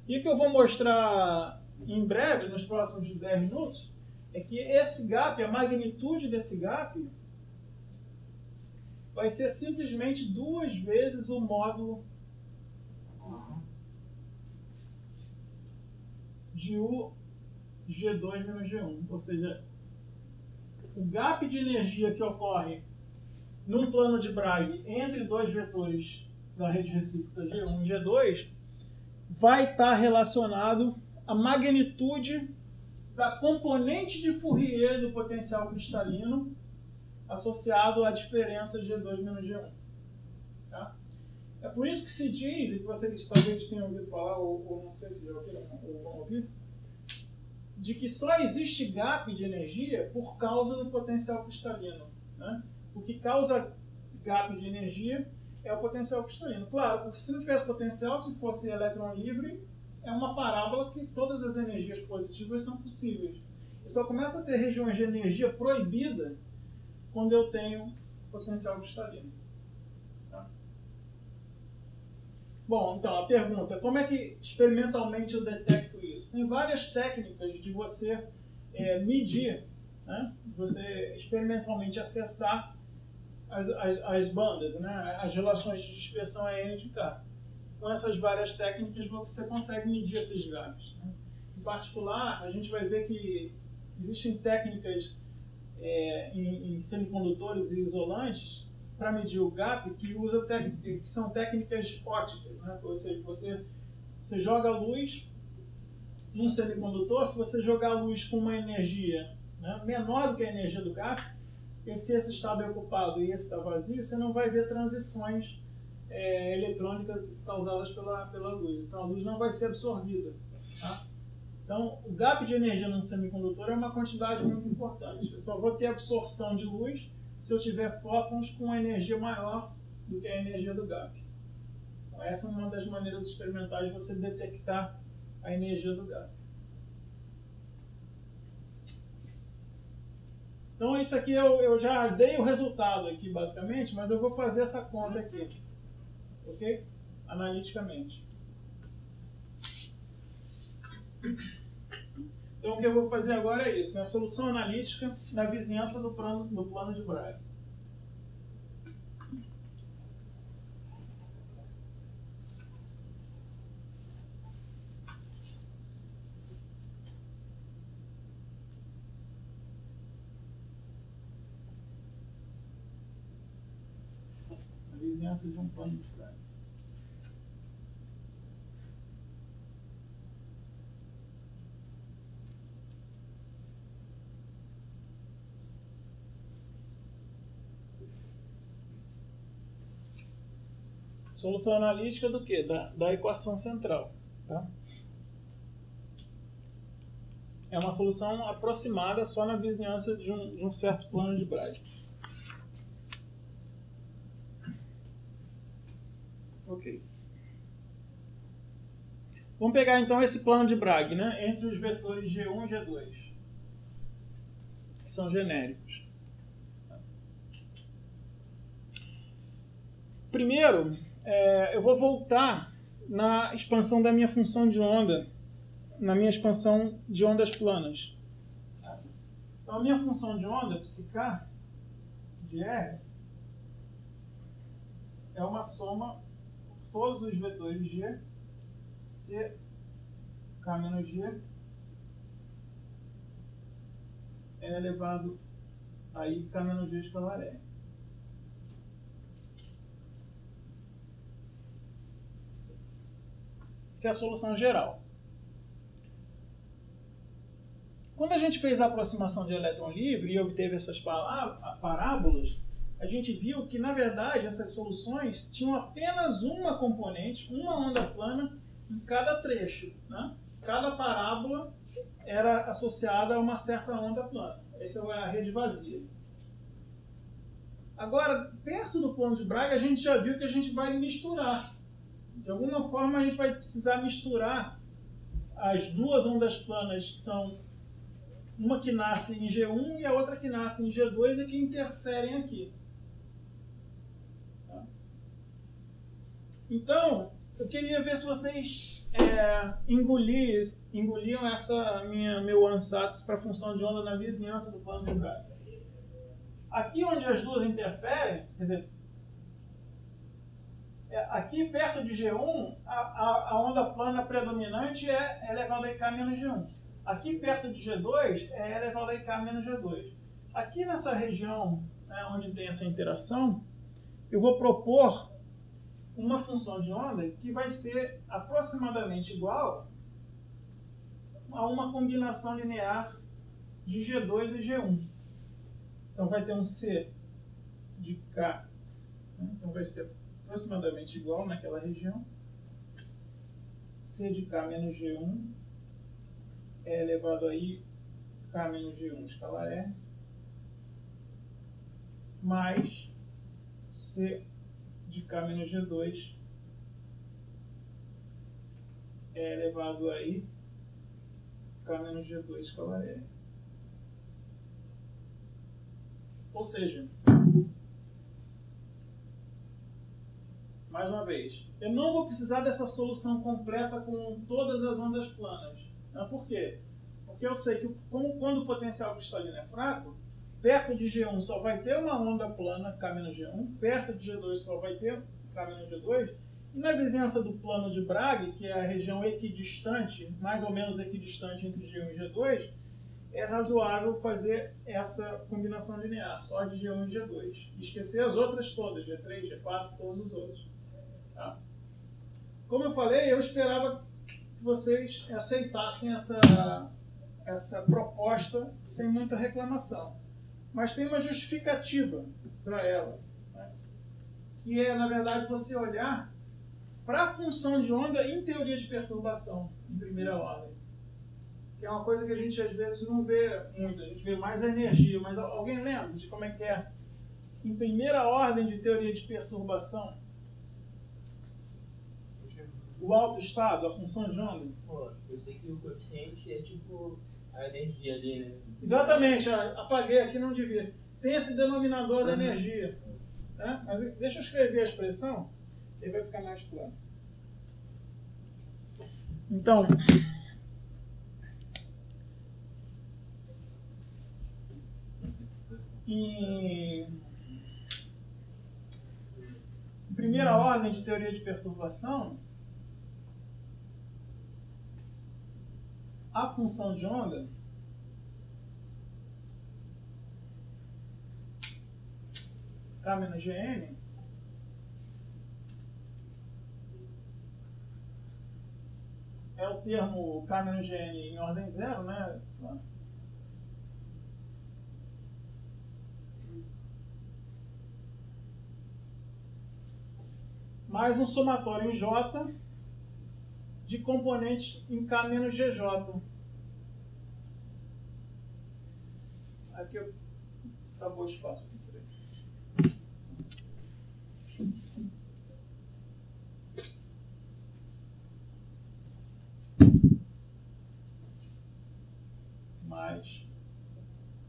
E o que eu vou mostrar em breve, nos próximos 10 minutos, é que esse gap, a magnitude desse gap, vai ser simplesmente 2 vezes o módulo de U G2 menos G1. Ou seja, o gap de energia que ocorre num plano de Bragg entre dois vetores da rede recíproca G1 e G2 vai estar relacionado à magnitude da componente de Fourier do potencial cristalino associado à diferença G2 menos G1. Tá? É por isso que se diz, e que vocês talvez tenham ouvido falar, ou não sei se já ouviram, ou vão ouvir, de que só existe gap de energia por causa do potencial cristalino. Né? O que causa gap de energia é o potencial cristalino. Claro, porque se não tivesse potencial, se fosse elétron livre, é uma parábola que todas as energias positivas são possíveis. Eu só começo a ter regiões de energia proibida quando eu tenho potencial cristalino. Tá? Bom, então a pergunta, como é que experimentalmente eu detecto isso? Tem várias técnicas de você medir, né? Você experimentalmente acessar as bandas, né? As relações de dispersão N de K. Com essas várias técnicas você consegue medir esses gaps. Né? Em particular, a gente vai ver que existem técnicas em semicondutores e isolantes para medir o gap que são técnicas ópticas. Né? Ou seja, você joga a luz num semicondutor, se você jogar a luz com uma energia, né, menor do que a energia do gap, e se esse estado é ocupado e esse está vazio, você não vai ver transições eletrônicas causadas pela luz. Então a luz não vai ser absorvida. Tá? Então o gap de energia num semicondutor é uma quantidade muito importante. Eu só vou ter absorção de luz se eu tiver fótons com energia maior do que a energia do gap. Então, essa é uma das maneiras experimentais de você detectar a energia do gap. Então isso aqui eu já dei o resultado aqui basicamente, mas eu vou fazer essa conta aqui, ok? Analiticamente. Então o que eu vou fazer agora é isso, a solução analítica na vizinhança do plano de Bragg. Vizinhança de um plano de Bragg. Solução analítica do quê? Da equação central. Tá? É uma solução aproximada só na vizinhança de um certo plano de Bragg. Ok. Vamos pegar então esse plano de Bragg, né, entre os vetores G1 e G2, que são genéricos. Primeiro, eu vou voltar na expansão da minha função de onda, na minha expansão de ondas planas. Então, a minha função de onda, psiK, de R, é uma soma por todos os vetores G, C, K menos G, é elevado a I, K menos G escalar R. Essa é a solução geral. Quando a gente fez a aproximação de elétron livre e obteve essas parábolas, a gente viu que, na verdade, essas soluções tinham apenas uma componente, uma onda plana em cada trecho. Né? Cada parábola era associada a uma certa onda plana. Essa é a rede vazia. Agora, perto do plano de Bragg, a gente já viu que a gente vai misturar. De alguma forma, a gente vai precisar misturar as duas ondas planas, que são uma que nasce em G1 e a outra que nasce em G2 e que interferem aqui. Tá? Então, eu queria ver se vocês engoliam meu ansatz para a função de onda na vizinhança do plano de Bragg. Aqui onde as duas interferem, quer dizer, aqui perto de G1, a onda plana predominante é elevada a IK menos G1. Aqui perto de G2 é elevada a IK menos G2. Aqui nessa região, né, onde tem essa interação, eu vou propor uma função de onda que vai ser aproximadamente igual a uma combinação linear de G2 e G1. Então vai ter um C de K, né? Então vai ser aproximadamente igual naquela região. C de K menos G1 é elevado a I K menos G1 escalar R, mais C de K menos G2 é elevado a I K menos G2 escalar R. Ou seja, mais uma vez, eu não vou precisar dessa solução completa com todas as ondas planas. Por quê? Porque eu sei que quando o potencial cristalino é fraco, perto de G1 só vai ter uma onda plana K-G1, perto de G2 só vai ter K-G2, e na vizinhança do plano de Bragg, que é a região equidistante, mais ou menos equidistante entre G1 e G2, é razoável fazer essa combinação linear, só de G1 e G2. E esquecer as outras todas, G3, G4, todos os outros. Tá? Como eu falei, eu esperava que vocês aceitassem essa proposta sem muita reclamação. Mas tem uma justificativa para ela, né? Que é, na verdade, você olhar para a função de onda em teoria de perturbação, em primeira ordem. Que é uma coisa que a gente, às vezes, não vê muito. A gente vê mais a energia. Mas alguém lembra de como é que é? Em primeira ordem de teoria de perturbação, o alto estado, a função de onda? Pô, eu sei que o coeficiente é tipo a energia ali, né? Exatamente. Apaguei aqui, não devia. Tem esse denominador da energia. Né? Mas deixa eu escrever a expressão, que aí vai ficar mais claro. Então, em primeira ordem de teoria de perturbação, a função de onda K menos Gn é o termo K menos Gn em ordem zero, né? Mais um somatório em J de componentes em K menos GJ. Aqui acabou o espaço. Mais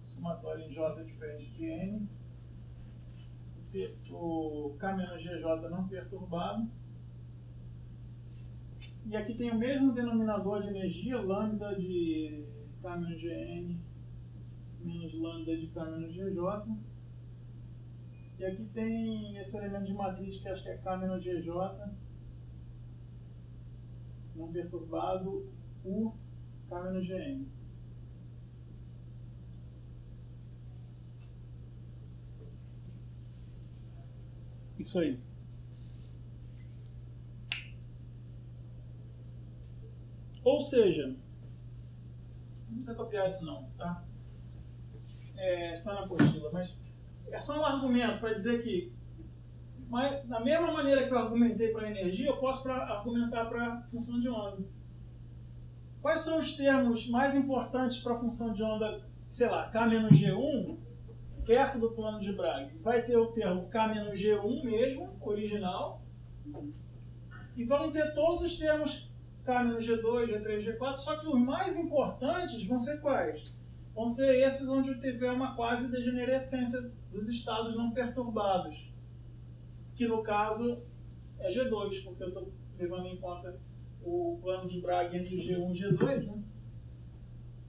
somatório em J diferente de N. O K menos GJ não perturbado. E aqui tem o mesmo denominador de energia, lambda de K menos Gn menos lambda de K menos GJ. E aqui tem esse elemento de matriz que acho que é K menos GJ não perturbado, U K menos Gn. Isso aí. Ou seja, não precisa copiar isso não, tá? Está na apostila, mas é só um argumento para dizer que, mas, da mesma maneira que eu argumentei para a energia, eu posso argumentar para a função de onda. Quais são os termos mais importantes para a função de onda, sei lá, K menos G1, perto do plano de Bragg? Vai ter o termo K menos G1 mesmo, original, e vão ter todos os termos K menos G2, G3, G4, só que os mais importantes vão ser quais? Vão ser esses onde tiver uma quase degenerescência dos estados não perturbados, que no caso é G2, porque eu estou levando em conta o plano de Bragg entre G1 e G2, né?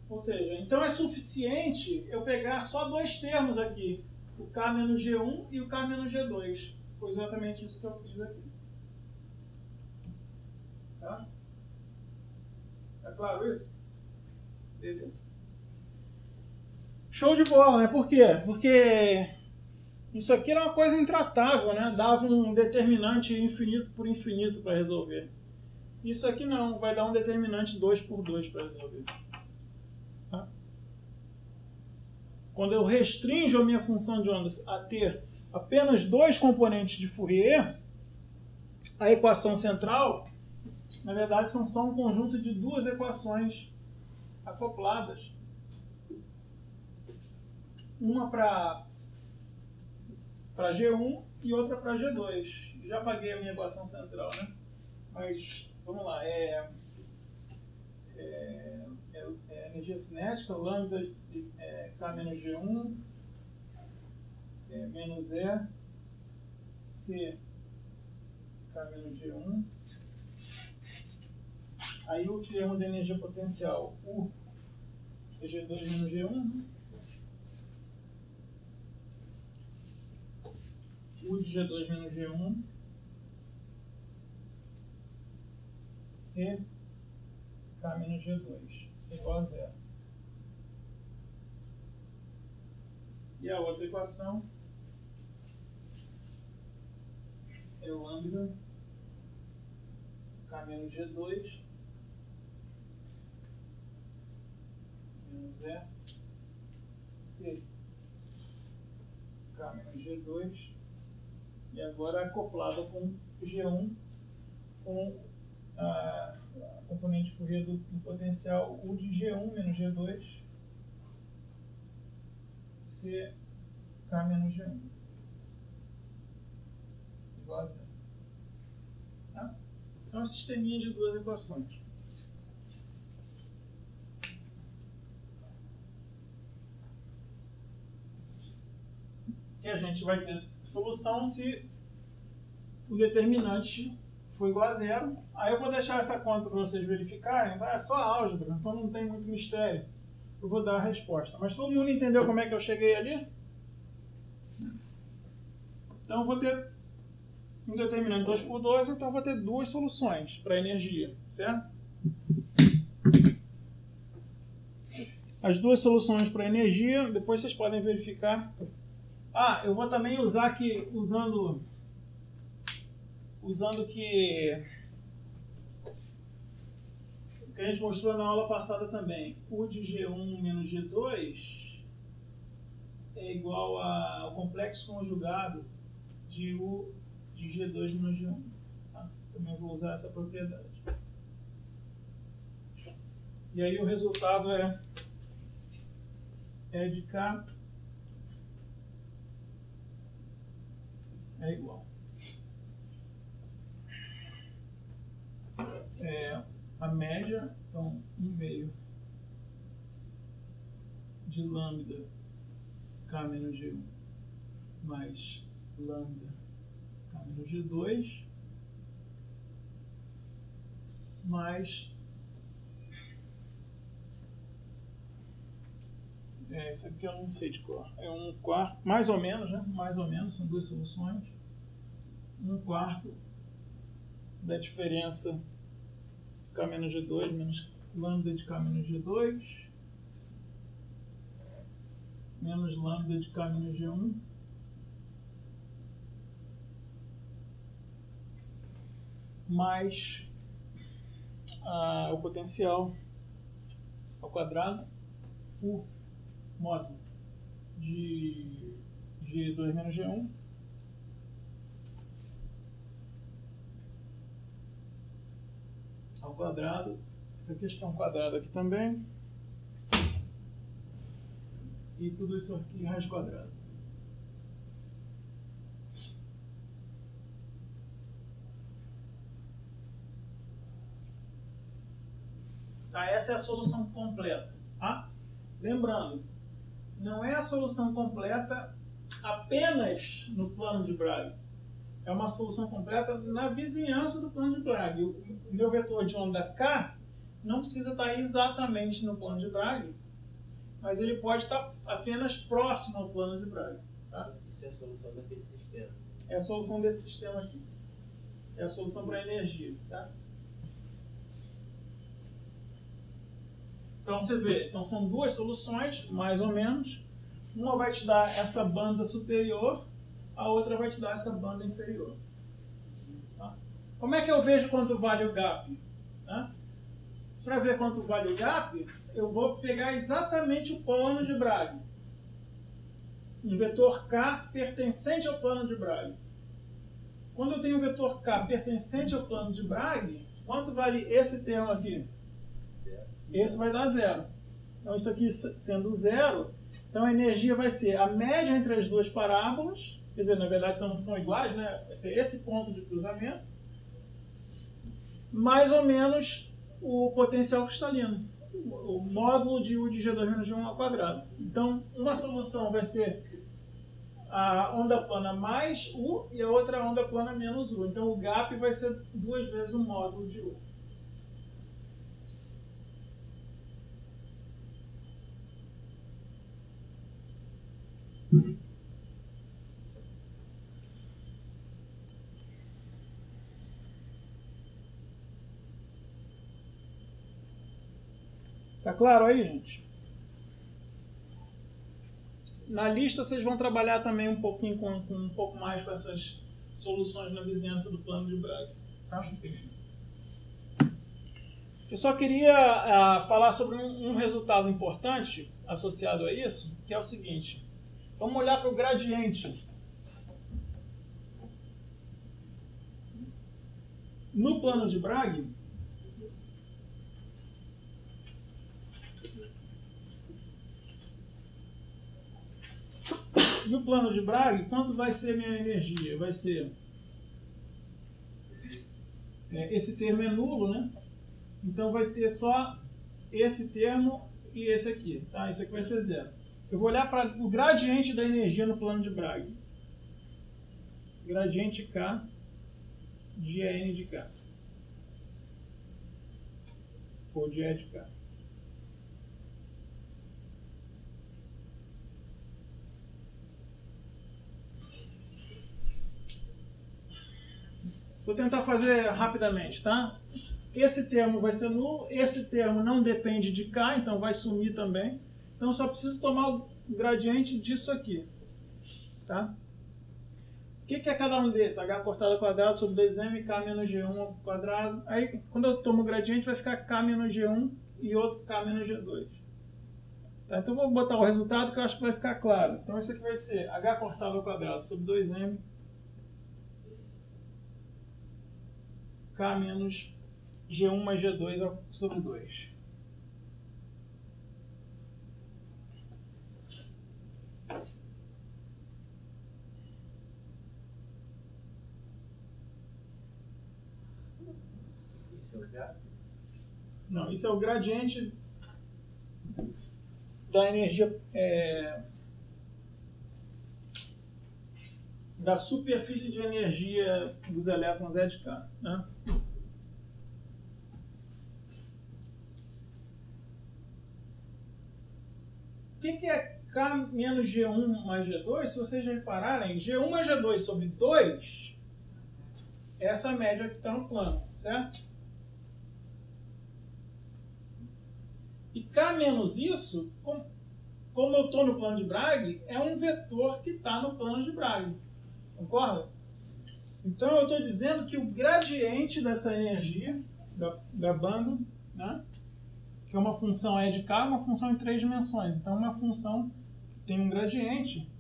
Ou seja, então é suficiente eu pegar só dois termos aqui, o K menos G1 e o K menos G2. Foi exatamente isso que eu fiz aqui. Tá? Tá claro isso? Beleza. Show de bola, né? Por quê? Porque isso aqui era uma coisa intratável, né? Dava um determinante infinito por infinito para resolver. Isso aqui não, vai dar um determinante 2 por 2 para resolver. Tá? Quando eu restringo a minha função de ondas a ter apenas dois componentes de Fourier, a equação central, na verdade, são só um conjunto de duas equações acopladas. Uma para G1 e outra para G2. Já apaguei a minha equação central, né? Mas, vamos lá. Energia cinética, lambda K menos G1, menos E, C, K menos G1. Aí o termo de energia potencial, U, é G2 menos G1, né? U de G2 menos G1, C, K menos G2, isso é igual a zero. E a outra equação é o lambda K menos G2 menos E, C, K menos G2, e agora acoplado com G1 com a componente Fourier do potencial U de G1 menos G2, C, K menos G1, igual a zero. Tá? Então é um sisteminha de duas equações. Que a gente vai ter solução se o determinante for igual a zero. Aí eu vou deixar essa conta para vocês verificarem, tá? É só álgebra, então não tem muito mistério. Eu vou dar a resposta. Mas todo mundo entendeu como é que eu cheguei ali? Então eu vou ter um determinante 2 por 2, então eu vou ter duas soluções para energia, certo? As duas soluções para energia, depois vocês podem verificar. Ah, eu vou também usar aqui, usando que a gente mostrou na aula passada também. U de G1 menos G2 é igual ao complexo conjugado de U de G2 menos G1. Tá? Também vou usar essa propriedade. E aí o resultado é E de K é igual. A média, então, 1/2 de lambda K menos G1 mais lambda K menos G2 mais isso aqui eu não sei de cor. É 1/4, mais ou menos, né? Mais ou menos, são duas soluções. 1/4 da diferença K menos G2 menos lambda de K menos G2 menos lambda de K menos G1 mais o potencial ao quadrado por módulo de G2 menos G1 ao quadrado. Isso aqui está um quadrado aqui também. E tudo isso aqui raiz quadrada. Tá, essa é a solução completa. Tá? Lembrando, não é a solução completa apenas no plano de Bragg. é uma solução completa na vizinhança do plano de Bragg. O meu vetor de onda K não precisa estar exatamente no plano de Bragg, mas ele pode estar apenas próximo ao plano de Bragg. Tá? Isso é a solução daquele sistema. É a solução desse sistema aqui. É a solução para a energia. Tá? Então você vê, então são duas soluções, mais ou menos. Uma vai te dar essa banda superior, a outra vai te dar essa banda inferior. Tá? Como é que eu vejo quanto vale o gap? Tá? Para ver quanto vale o gap, eu vou pegar exatamente o plano de Bragg. Um vetor K pertencente ao plano de Bragg. Quando eu tenho um vetor K pertencente ao plano de Bragg, quanto vale esse termo aqui? Esse vai dar zero. Então isso aqui sendo zero, então a energia vai ser a média entre as duas parábolas, quer dizer, na verdade são iguais, né? Vai ser esse ponto de cruzamento, mais ou menos o potencial cristalino, o módulo de U de G2 menos G1 ao quadrado. Então, uma solução vai ser a onda plana mais U e a outra onda plana menos U. Então, o gap vai ser 2 vezes o módulo de U. Tá claro aí, gente? Na lista vocês vão trabalhar também um pouquinho com um pouco mais com essas soluções na vizinhança do plano de Bragg. Tá? Eu só queria falar sobre um resultado importante associado a isso, que é o seguinte. Vamos olhar para o gradiente. No plano de Bragg, quanto vai ser minha energia? Vai ser... esse termo é nulo, né? Então vai ter só esse termo e esse aqui. Tá? Esse aqui vai ser zero. Eu vou olhar para o gradiente da energia no plano de Bragg. Gradiente K de N de K. Ou de E de K. Vou tentar fazer rapidamente, tá? Esse termo vai ser nulo, esse termo não depende de K, então vai sumir também. Então eu só preciso tomar o gradiente disso aqui, tá? O que é cada um desses? H cortado ao quadrado sobre 2m, K menos G1 ao quadrado. Aí, quando eu tomo o gradiente, vai ficar K menos G1 e outro K menos G2. Tá? Então eu vou botar o resultado que eu acho que vai ficar claro. Então isso aqui vai ser H cortado ao quadrado sobre 2m, K menos G1 mais G2 sobre 2. Isso é o gap? Não, isso é o gradiente da energia da superfície de energia dos elétrons E de K, né? O que é K menos G1 mais G2? Se vocês repararem, G1 mais G2 sobre 2 é essa média que está no plano, certo? E K menos isso, como eu estou no plano de Bragg, é um vetor que está no plano de Bragg. Concorda? Então eu estou dizendo que o gradiente dessa energia, da banda, né, que é uma função E de K, é uma função em 3 dimensões. Então uma função que tem um gradiente.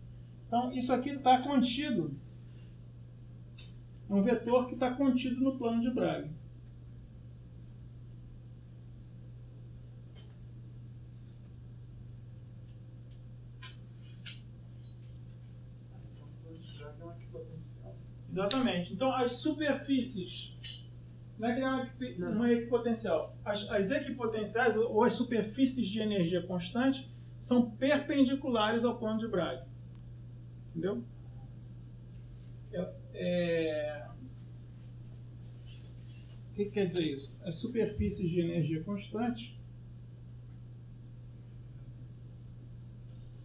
Então isso aqui está contido. É um vetor que está contido no plano de Bragg. Exatamente. Então, as superfícies, não é que é uma equipotencial. As equipotenciais, ou as superfícies de energia constante, são perpendiculares ao plano de Bragg. Entendeu? O que quer dizer isso? As superfícies de energia constante,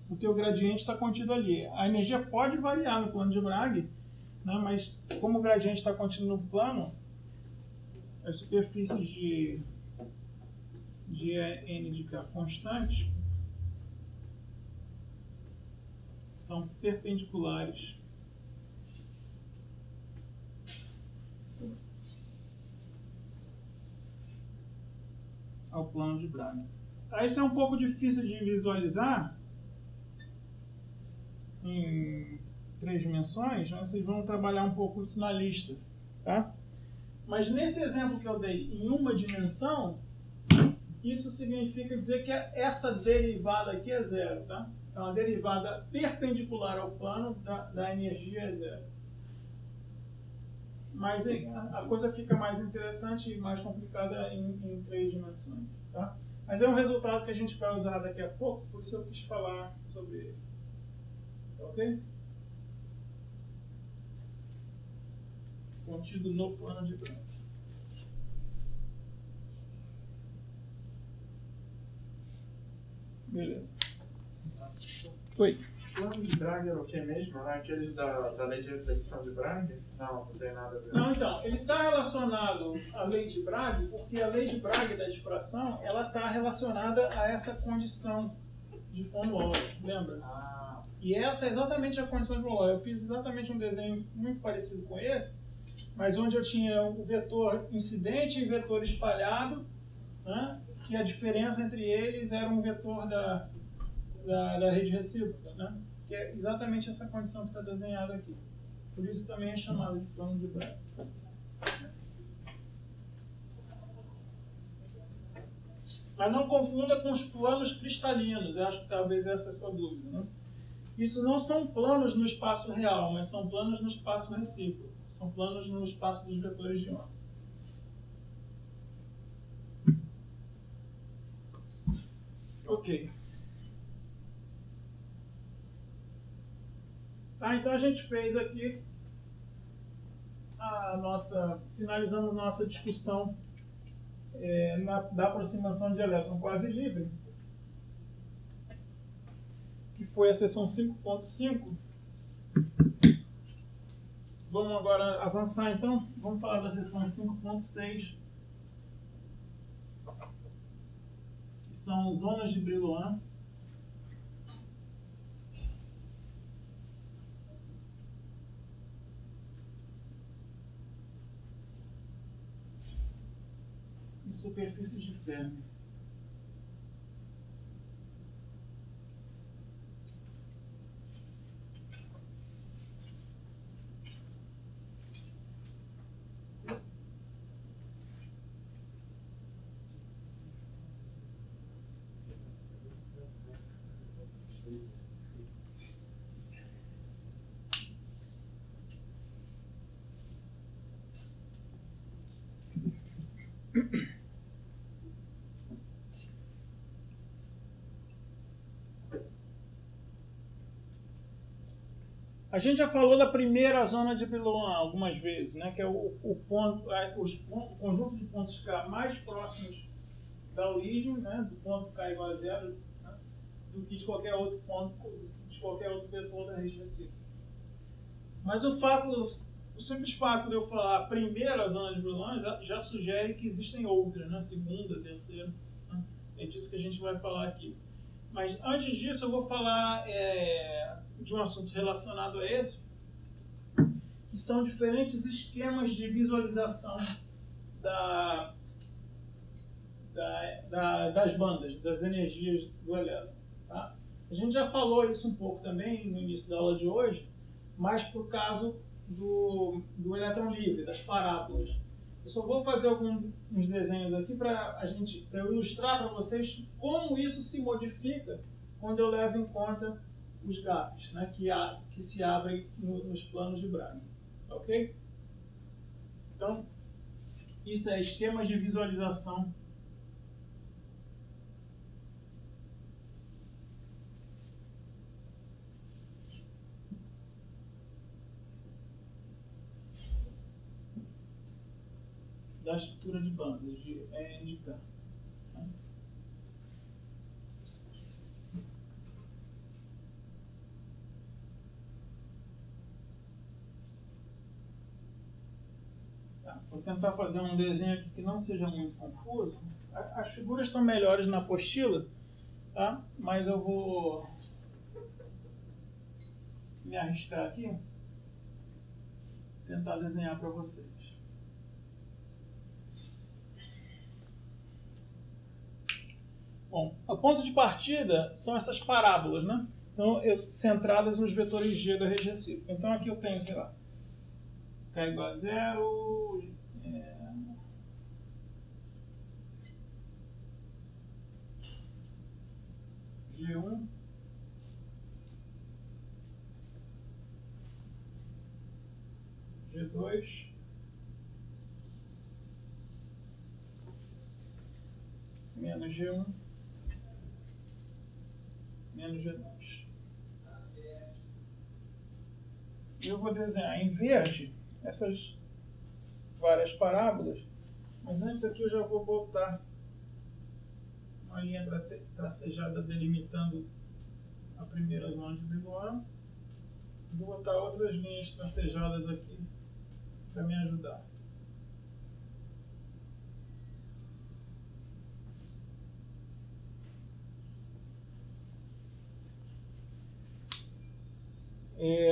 porque o gradiente está contido ali. A energia pode variar no plano de Bragg, né, mas como o gradiente está contido no plano, as superfícies de n de k constante são perpendiculares ao plano de Bragg. Tá, isso é um pouco difícil de visualizar em 3 dimensões, né? Vocês vão trabalhar um pouco isso na lista, tá? Mas nesse exemplo que eu dei em uma dimensão, isso significa dizer que essa derivada aqui é zero, tá? Então a derivada perpendicular ao plano da energia é zero. Mas a coisa fica mais interessante e mais complicada em 3 dimensões, tá? Mas é um resultado que a gente vai usar daqui a pouco, por isso eu quis falar sobre ele. Tá ok? Contido no plano de Bragg. Beleza. Oi. O plano de Bragg era o que mesmo? Era aqueles da lei de reflexão de Bragg? Não tem nada a ver. Não, então, ele está relacionado à lei de Bragg, porque a lei de Bragg da difração, ela está relacionada a essa condição de von Euler, lembra? E essa é exatamente a condição de von Euler. Eu fiz exatamente um desenho muito parecido com esse, mas onde eu tinha o vetor incidente e o vetor espalhado, né, que a diferença entre eles era um vetor da rede recíproca, né, que é exatamente essa condição que está desenhada aqui. Por isso também é chamado de plano de Bragg. Mas não confunda com os planos cristalinos, eu acho que talvez essa é a sua dúvida, né? Isso não são planos no espaço real, mas são planos no espaço recíproco. São planos no espaço dos vetores de onda. Ok. Tá, então a gente fez aqui finalizamos nossa discussão da aproximação de elétron quase livre, que foi a seção 5.5. Vamos agora avançar então, vamos falar da seção 5.6, que são zonas de Brillouin. E superfícies de Fermi. A gente já falou da primeira zona de Brillouin algumas vezes, né, que é o conjunto de pontos K mais próximos da origem, né, do ponto K igual a zero, né, do que de qualquer outro ponto, de qualquer outro vetor da rede recíproca. Mas o simples fato de eu falar a primeira zona de Brillouin já sugere que existem outras, né, segunda, terceira, né, é disso que a gente vai falar aqui. Mas antes disso eu vou falar de um assunto relacionado a esse, que são diferentes esquemas de visualização das bandas, das energias do elétron. Tá? A gente já falou isso um pouco também no início da aula de hoje, mas por caso do elétron livre, das parábolas. Eu só vou fazer uns desenhos aqui para eu ilustrar para vocês como isso se modifica quando eu levo em conta os gaps, né, que se abrem nos planos de Bragg. Ok? Então, isso é esquemas de visualização da estrutura de bandas, de E de K. Tá, vou tentar fazer um desenho aqui que não seja muito confuso. As figuras estão melhores na apostila, tá? Mas eu vou me arriscar aqui, tentar desenhar para vocês. Bom, o ponto de partida são essas parábolas, né? Então, centradas nos vetores G da rede recíproca. Então, aqui eu tenho, sei lá, K igual a 0, G1, G2, menos G1, menos G2. E eu vou desenhar em verde essas várias parábolas, mas antes aqui eu já vou botar uma linha tracejada delimitando a primeira zona de Brillouin. Vou botar outras linhas tracejadas aqui para me ajudar.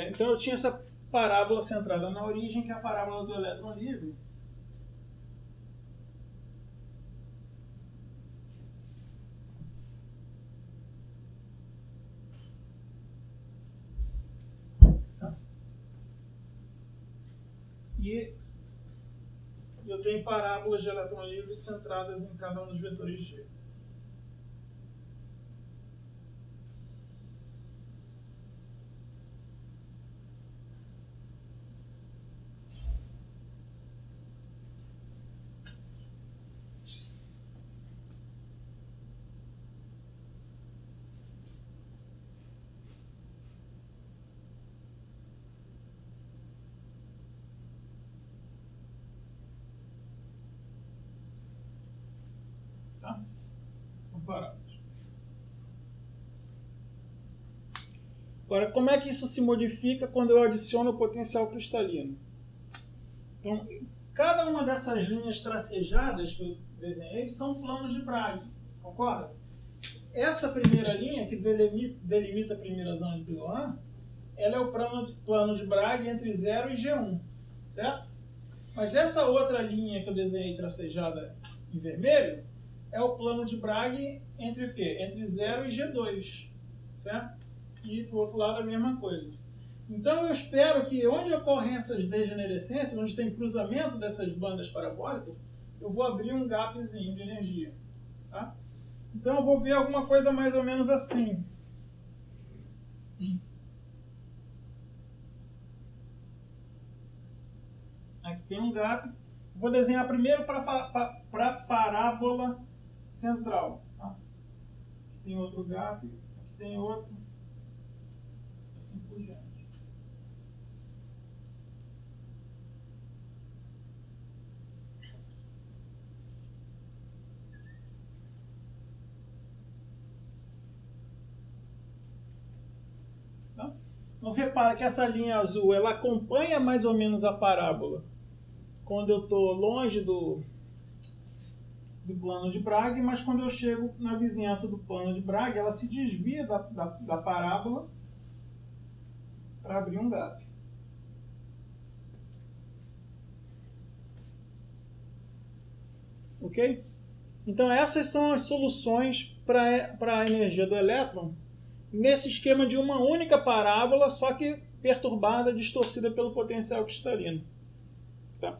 Então eu tinha essa parábola centrada na origem, que é a parábola do elétron livre. E eu tenho parábolas de elétron livre centradas em cada um dos vetores G. Tá? São parábolas. Agora, como é que isso se modifica quando eu adiciono o potencial cristalino? Então, cada uma dessas linhas tracejadas que eu desenhei são planos de Bragg, concorda? Essa primeira linha, que delimita a primeira zona de Brillouin, ela é o plano de Bragg entre 0 e G1, certo? Mas essa outra linha que eu desenhei tracejada em vermelho é o plano de Bragg entre o quê? Entre 0 e G2, certo? E do outro lado a mesma coisa. Então eu espero que onde ocorrem essas degenerescências, onde tem cruzamento dessas bandas parabólicas, eu vou abrir um gapzinho de energia. Tá? Então eu vou ver alguma coisa mais ou menos assim. Aqui tem um gap. Vou desenhar primeiro para a parábola central. Tá? Aqui tem outro gap, aqui tem outro. Assim por diante. Tá? Então repara que essa linha azul ela acompanha mais ou menos a parábola quando eu estou longe do plano de Bragg, mas quando eu chego na vizinhança do plano de Bragg, ela se desvia da parábola para abrir um gap. Ok? Então essas são as soluções para a energia do elétron nesse esquema de uma única parábola, só que perturbada, distorcida pelo potencial cristalino. Tá?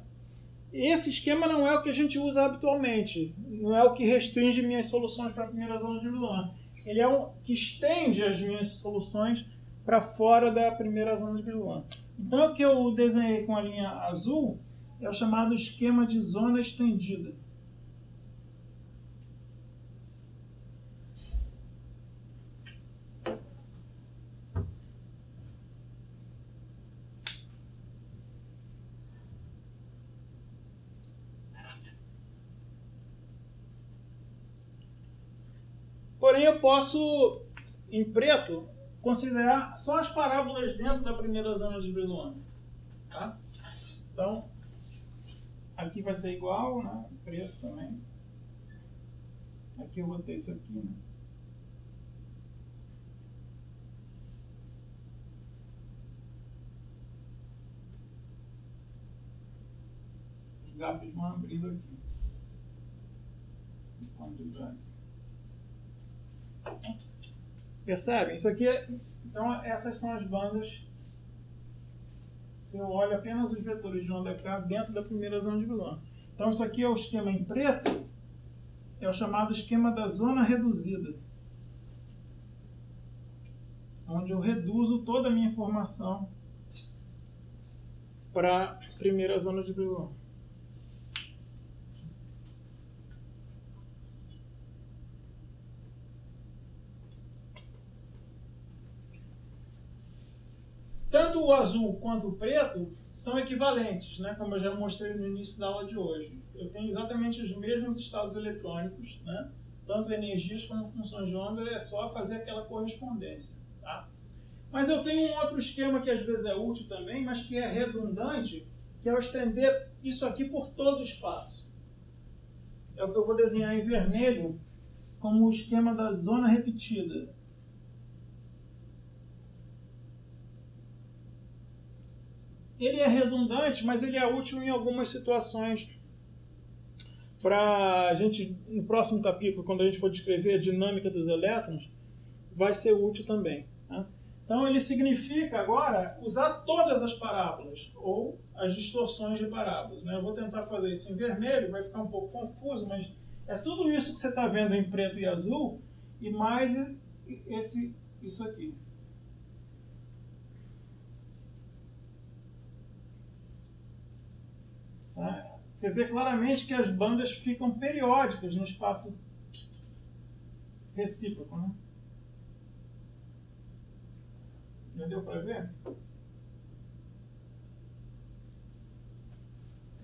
Esse esquema não é o que a gente usa habitualmente, não é o que restringe minhas soluções para a primeira zona de Brillouin. Ele é o que estende as minhas soluções para fora da primeira zona de Brillouin. Então o que eu desenhei com a linha azul é o chamado esquema de zona estendida. Porém, eu posso, em preto, considerar só as parábolas dentro da primeira zona de Brillouin. Tá? Então, aqui vai ser igual, né? Preto também. Aqui eu vou ter isso aqui, né? Os gaps vão abrindo aqui. Percebem? Isso aqui então essas são as bandas. Se eu olho apenas os vetores de onda K dentro da primeira zona de Brillouin. Então isso aqui é o esquema em preto, é o chamado esquema da zona reduzida, onde eu reduzo toda a minha informação para a primeira zona de Brillouin. Tanto o azul quanto o preto são equivalentes, né? Como eu já mostrei no início da aula de hoje. Eu tenho exatamente os mesmos estados eletrônicos, né? Tanto energias como funções de onda, é só fazer aquela correspondência. Tá? Mas eu tenho um outro esquema que às vezes é útil também, mas que é redundante, que é o estender isso aqui por todo o espaço. É o que eu vou desenhar em vermelho como o esquema da zona repetida. Ele é redundante, mas ele é útil em algumas situações. Para a gente, no próximo capítulo, quando a gente for descrever a dinâmica dos elétrons, vai ser útil também. Tá? Então ele significa agora usar todas as parábolas, ou as distorções de parábolas. Né? Eu vou tentar fazer isso em vermelho, vai ficar um pouco confuso, mas é tudo isso que você está vendo em preto e azul, e mais isso aqui. Você vê claramente que as bandas ficam periódicas no espaço recíproco. Né? Já deu para ver? Tem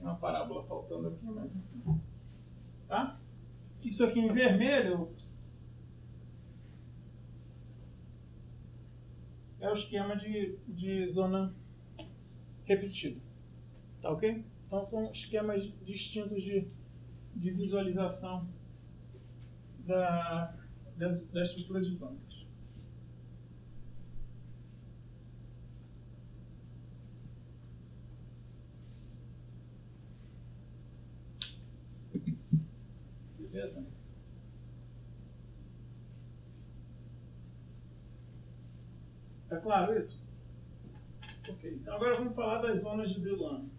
uma parábola faltando aqui, mas enfim. Tá? Isso aqui em vermelho é o esquema de zona repetida. Tá ok? Então são esquemas distintos de visualização da estrutura de bandas. Beleza? Tá claro isso? Ok. Então agora vamos falar das zonas de Brillouin.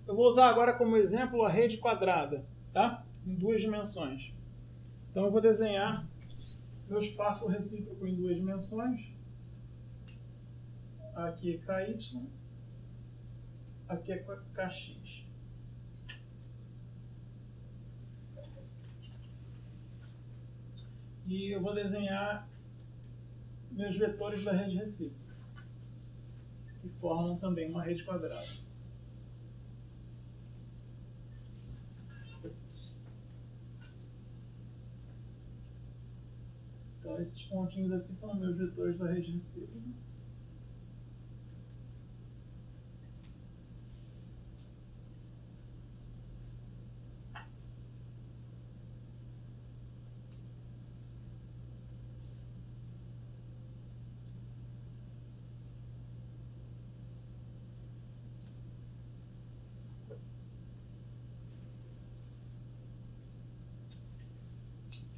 Eu vou usar agora como exemplo a rede quadrada, tá? Em duas dimensões. Então eu vou desenhar meu espaço recíproco em duas dimensões. Aqui é KY, aqui é KX. E eu vou desenhar meus vetores da rede recíproca, que formam também uma rede quadrada. Então esses pontinhos aqui são meus vetores da rede recíproca.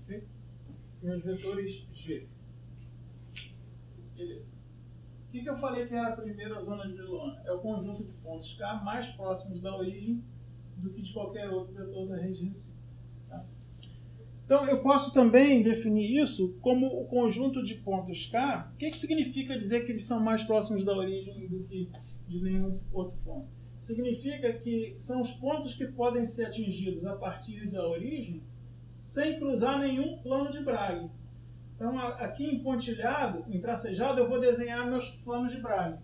Okay? Meus vetores G. Beleza. O que eu falei que era a primeira zona de Brillouin? É o conjunto de pontos K mais próximos da origem do que de qualquer outro vetor da rede recíproca. Tá? Então, eu posso também definir isso como o conjunto de pontos K. O que significa dizer que eles são mais próximos da origem do que de nenhum outro ponto? Significa que são os pontos que podem ser atingidos a partir da origem sem cruzar nenhum plano de Bragg. Então, aqui em pontilhado, em tracejado, eu vou desenhar meus planos de Bragg.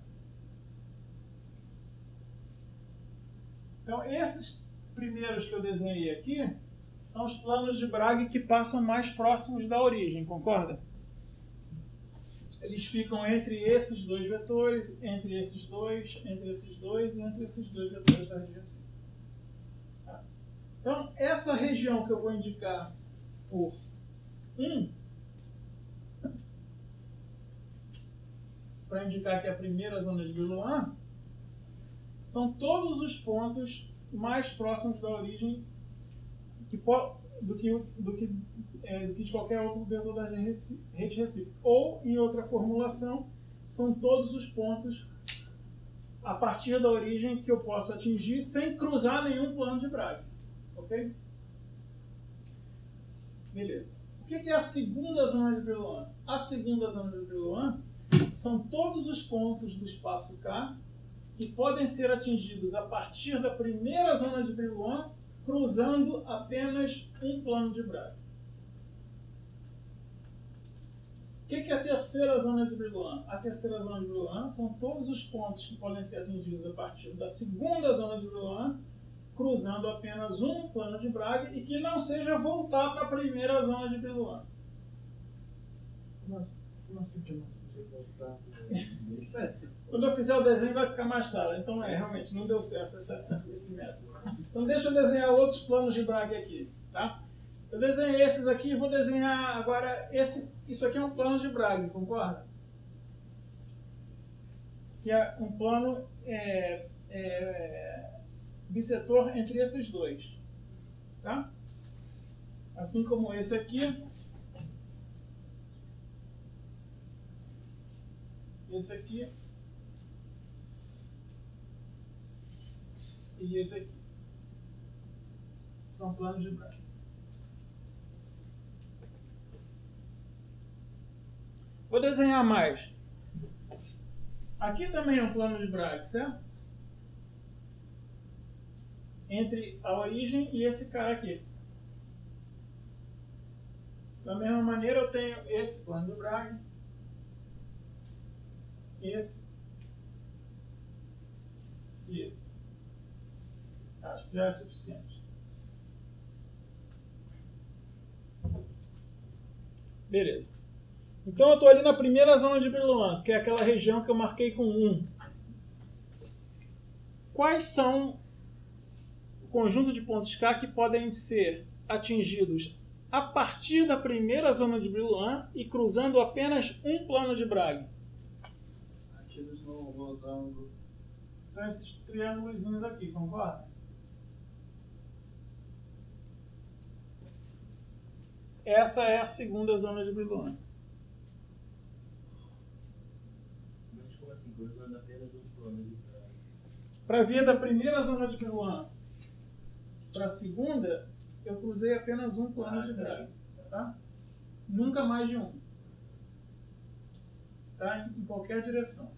Então, esses primeiros que eu desenhei aqui são os planos de Bragg que passam mais próximos da origem, concorda? Eles ficam entre esses dois vetores, entre esses dois, entre esses dois e entre esses dois vetores da rede recíproca. Tá? Então, essa região que eu vou indicar por 1, para indicar que é a primeira zona de Brillouin, são todos os pontos mais próximos da origem do que de qualquer outro vetor da rede recíproca. Ou, em outra formulação, são todos os pontos a partir da origem que eu posso atingir sem cruzar nenhum plano de Bragg. Ok? Beleza. O que é a segunda zona de Brillouin? A segunda zona de Brillouin são todos os pontos do espaço K que podem ser atingidos a partir da primeira zona de Brillouin cruzando apenas um plano de Bragg. O que é a terceira zona de Brillouin? A terceira zona de Brillouin são todos os pontos que podem ser atingidos a partir da segunda zona de Brillouin cruzando apenas um plano de Bragg e que não seja voltar para a primeira zona de Brillouin. Nossa, como assim que não seja voltar? Quando eu fizer o desenho vai ficar mais claro. Então, realmente, não deu certo esse método. Então, deixa eu desenhar outros planos de Bragg aqui. Tá? Eu desenhei esses aqui e vou desenhar agora isso aqui é um plano de Bragg, concorda? Que é um plano bissetor entre esses dois. Tá? Assim como esse aqui. Esse aqui. E esse aqui. São planos de Bragg. Vou desenhar mais. Aqui também é um plano de Bragg, certo? Entre a origem e esse cara aqui. Da mesma maneira, eu tenho esse plano de Bragg. Esse. E esse. Acho que já é suficiente. Beleza. Então eu estou ali na primeira zona de Brillouin, que é aquela região que eu marquei com 1. Quais são o conjunto de pontos K que podem ser atingidos a partir da primeira zona de Brillouin e cruzando apenas um plano de Bragg? Aqueles no losango. São esses triângulos aqui, concorda? Essa é a segunda zona de Brillouin. Mas como assim? Cruzando apenas um plano de Bragg? Para vir da primeira zona de Brillouin para a segunda, eu cruzei apenas um plano de Bragg. Tá? Nunca mais de um. Tá? Em qualquer direção.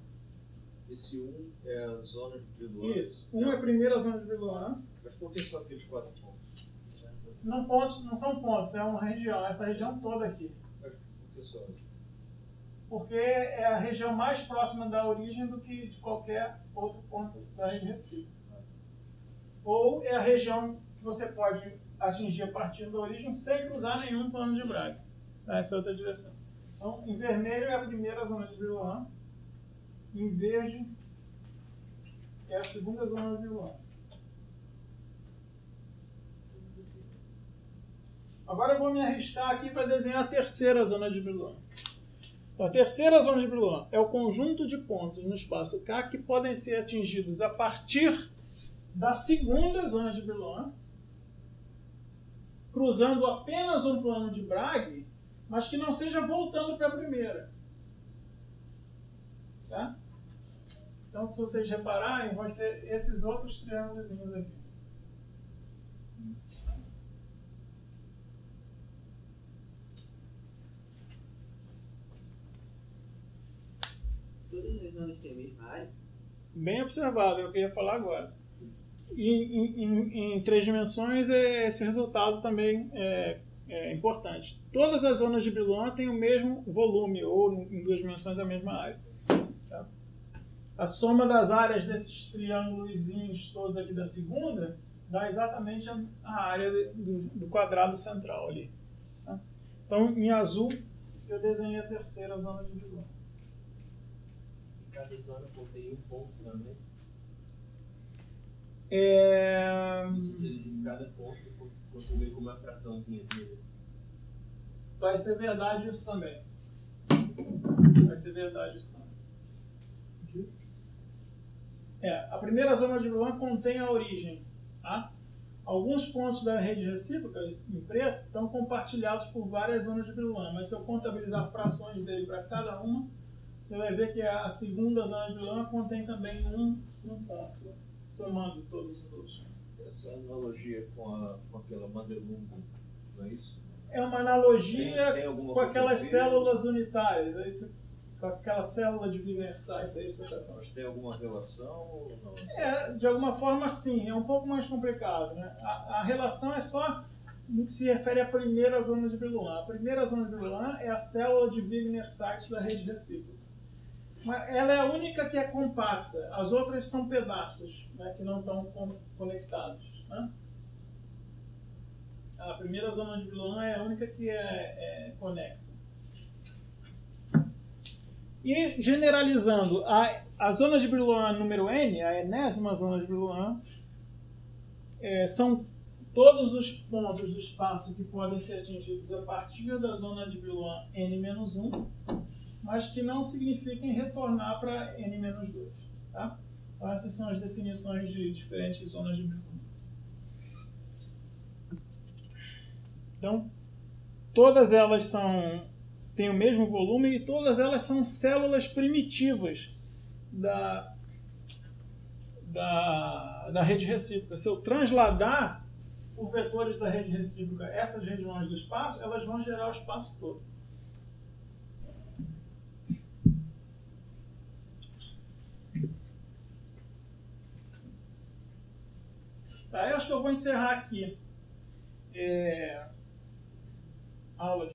Esse 1 é a zona de Brillouin. Isso. 1 é a primeira zona de Brillouin. Mas por que só aqueles 4 pontos? Não são pontos, é uma região. Essa região toda aqui. Mas por que só? Porque é a região mais próxima da origem do que de qualquer outro ponto da rede recíproca. Ou é a região que você pode atingir a partir da origem sem cruzar nenhum plano de Bragg. Essa é outra direção. Então, em vermelho é a primeira zona de Brillouin. Em verde é a segunda zona de Brillouin. Agora eu vou me arriscar aqui para desenhar a terceira zona de Brillouin. Então, a terceira zona de Brillouin é o conjunto de pontos no espaço K que podem ser atingidos a partir da segunda zona de Brillouin, cruzando apenas um plano de Bragg, mas que não seja voltando para a primeira. Tá? Então, se vocês repararem, vão ser esses outros triângulos aqui. todas as zonas têm a mesma área? Bem observado, é o que eu ia falar agora. Em 3 dimensões, esse resultado também é importante. Todas as zonas de Brillouin têm o mesmo volume, ou em 2 dimensões a mesma área. Tá? A soma das áreas desses triângulos todos aqui da segunda dá exatamente a área do quadrado central ali. Tá? Então, em azul, eu desenhei a terceira zona de Brillouin. Cada zona contém um ponto também. No sentido de cada ponto consumir com uma fraçãozinha deles. Vai ser verdade isso também. A primeira zona de Brillouin contém a origem. Tá? Alguns pontos da rede recíproca, em preto, estão compartilhados por várias zonas de Brillouin, mas se eu contabilizar frações dele para cada uma, você vai ver que a segunda zona de Brillouin contém também um ponto, somando todos os outros. Essa analogia com aquela Mandelungo, não é isso? É uma analogia Tem alguma com coisa aquelas a ver? células unitárias, com aquela célula de Wigner-Sykes, é isso que você está falando. Mas tem alguma relação ou não? De alguma forma sim, é um pouco mais complicado. Né? A relação é só no que se refere à primeira zona de Brillouin. A primeira zona de Brillouin é a célula de Wigner-Sykes da rede recíproca. Mas ela é a única que é compacta, as outras são pedaços, né, que não estão conectados. Né? A primeira zona de Brillouin é a única que é conexa. E generalizando, a zona de Brillouin número n, a enésima zona de Brillouin, são todos os pontos do espaço que podem ser atingidos a partir da zona de Brillouin n-1, mas que não signifiquem retornar para n-2. Tá? Então essas são as definições de diferentes zonas de Brillouin. Então, todas elas têm o mesmo volume e todas elas são células primitivas da rede recíproca. Se eu transladar por vetores da rede recíproca essas regiões do espaço, elas vão gerar o espaço todo. Tá, eu acho que eu vou encerrar aqui a aula.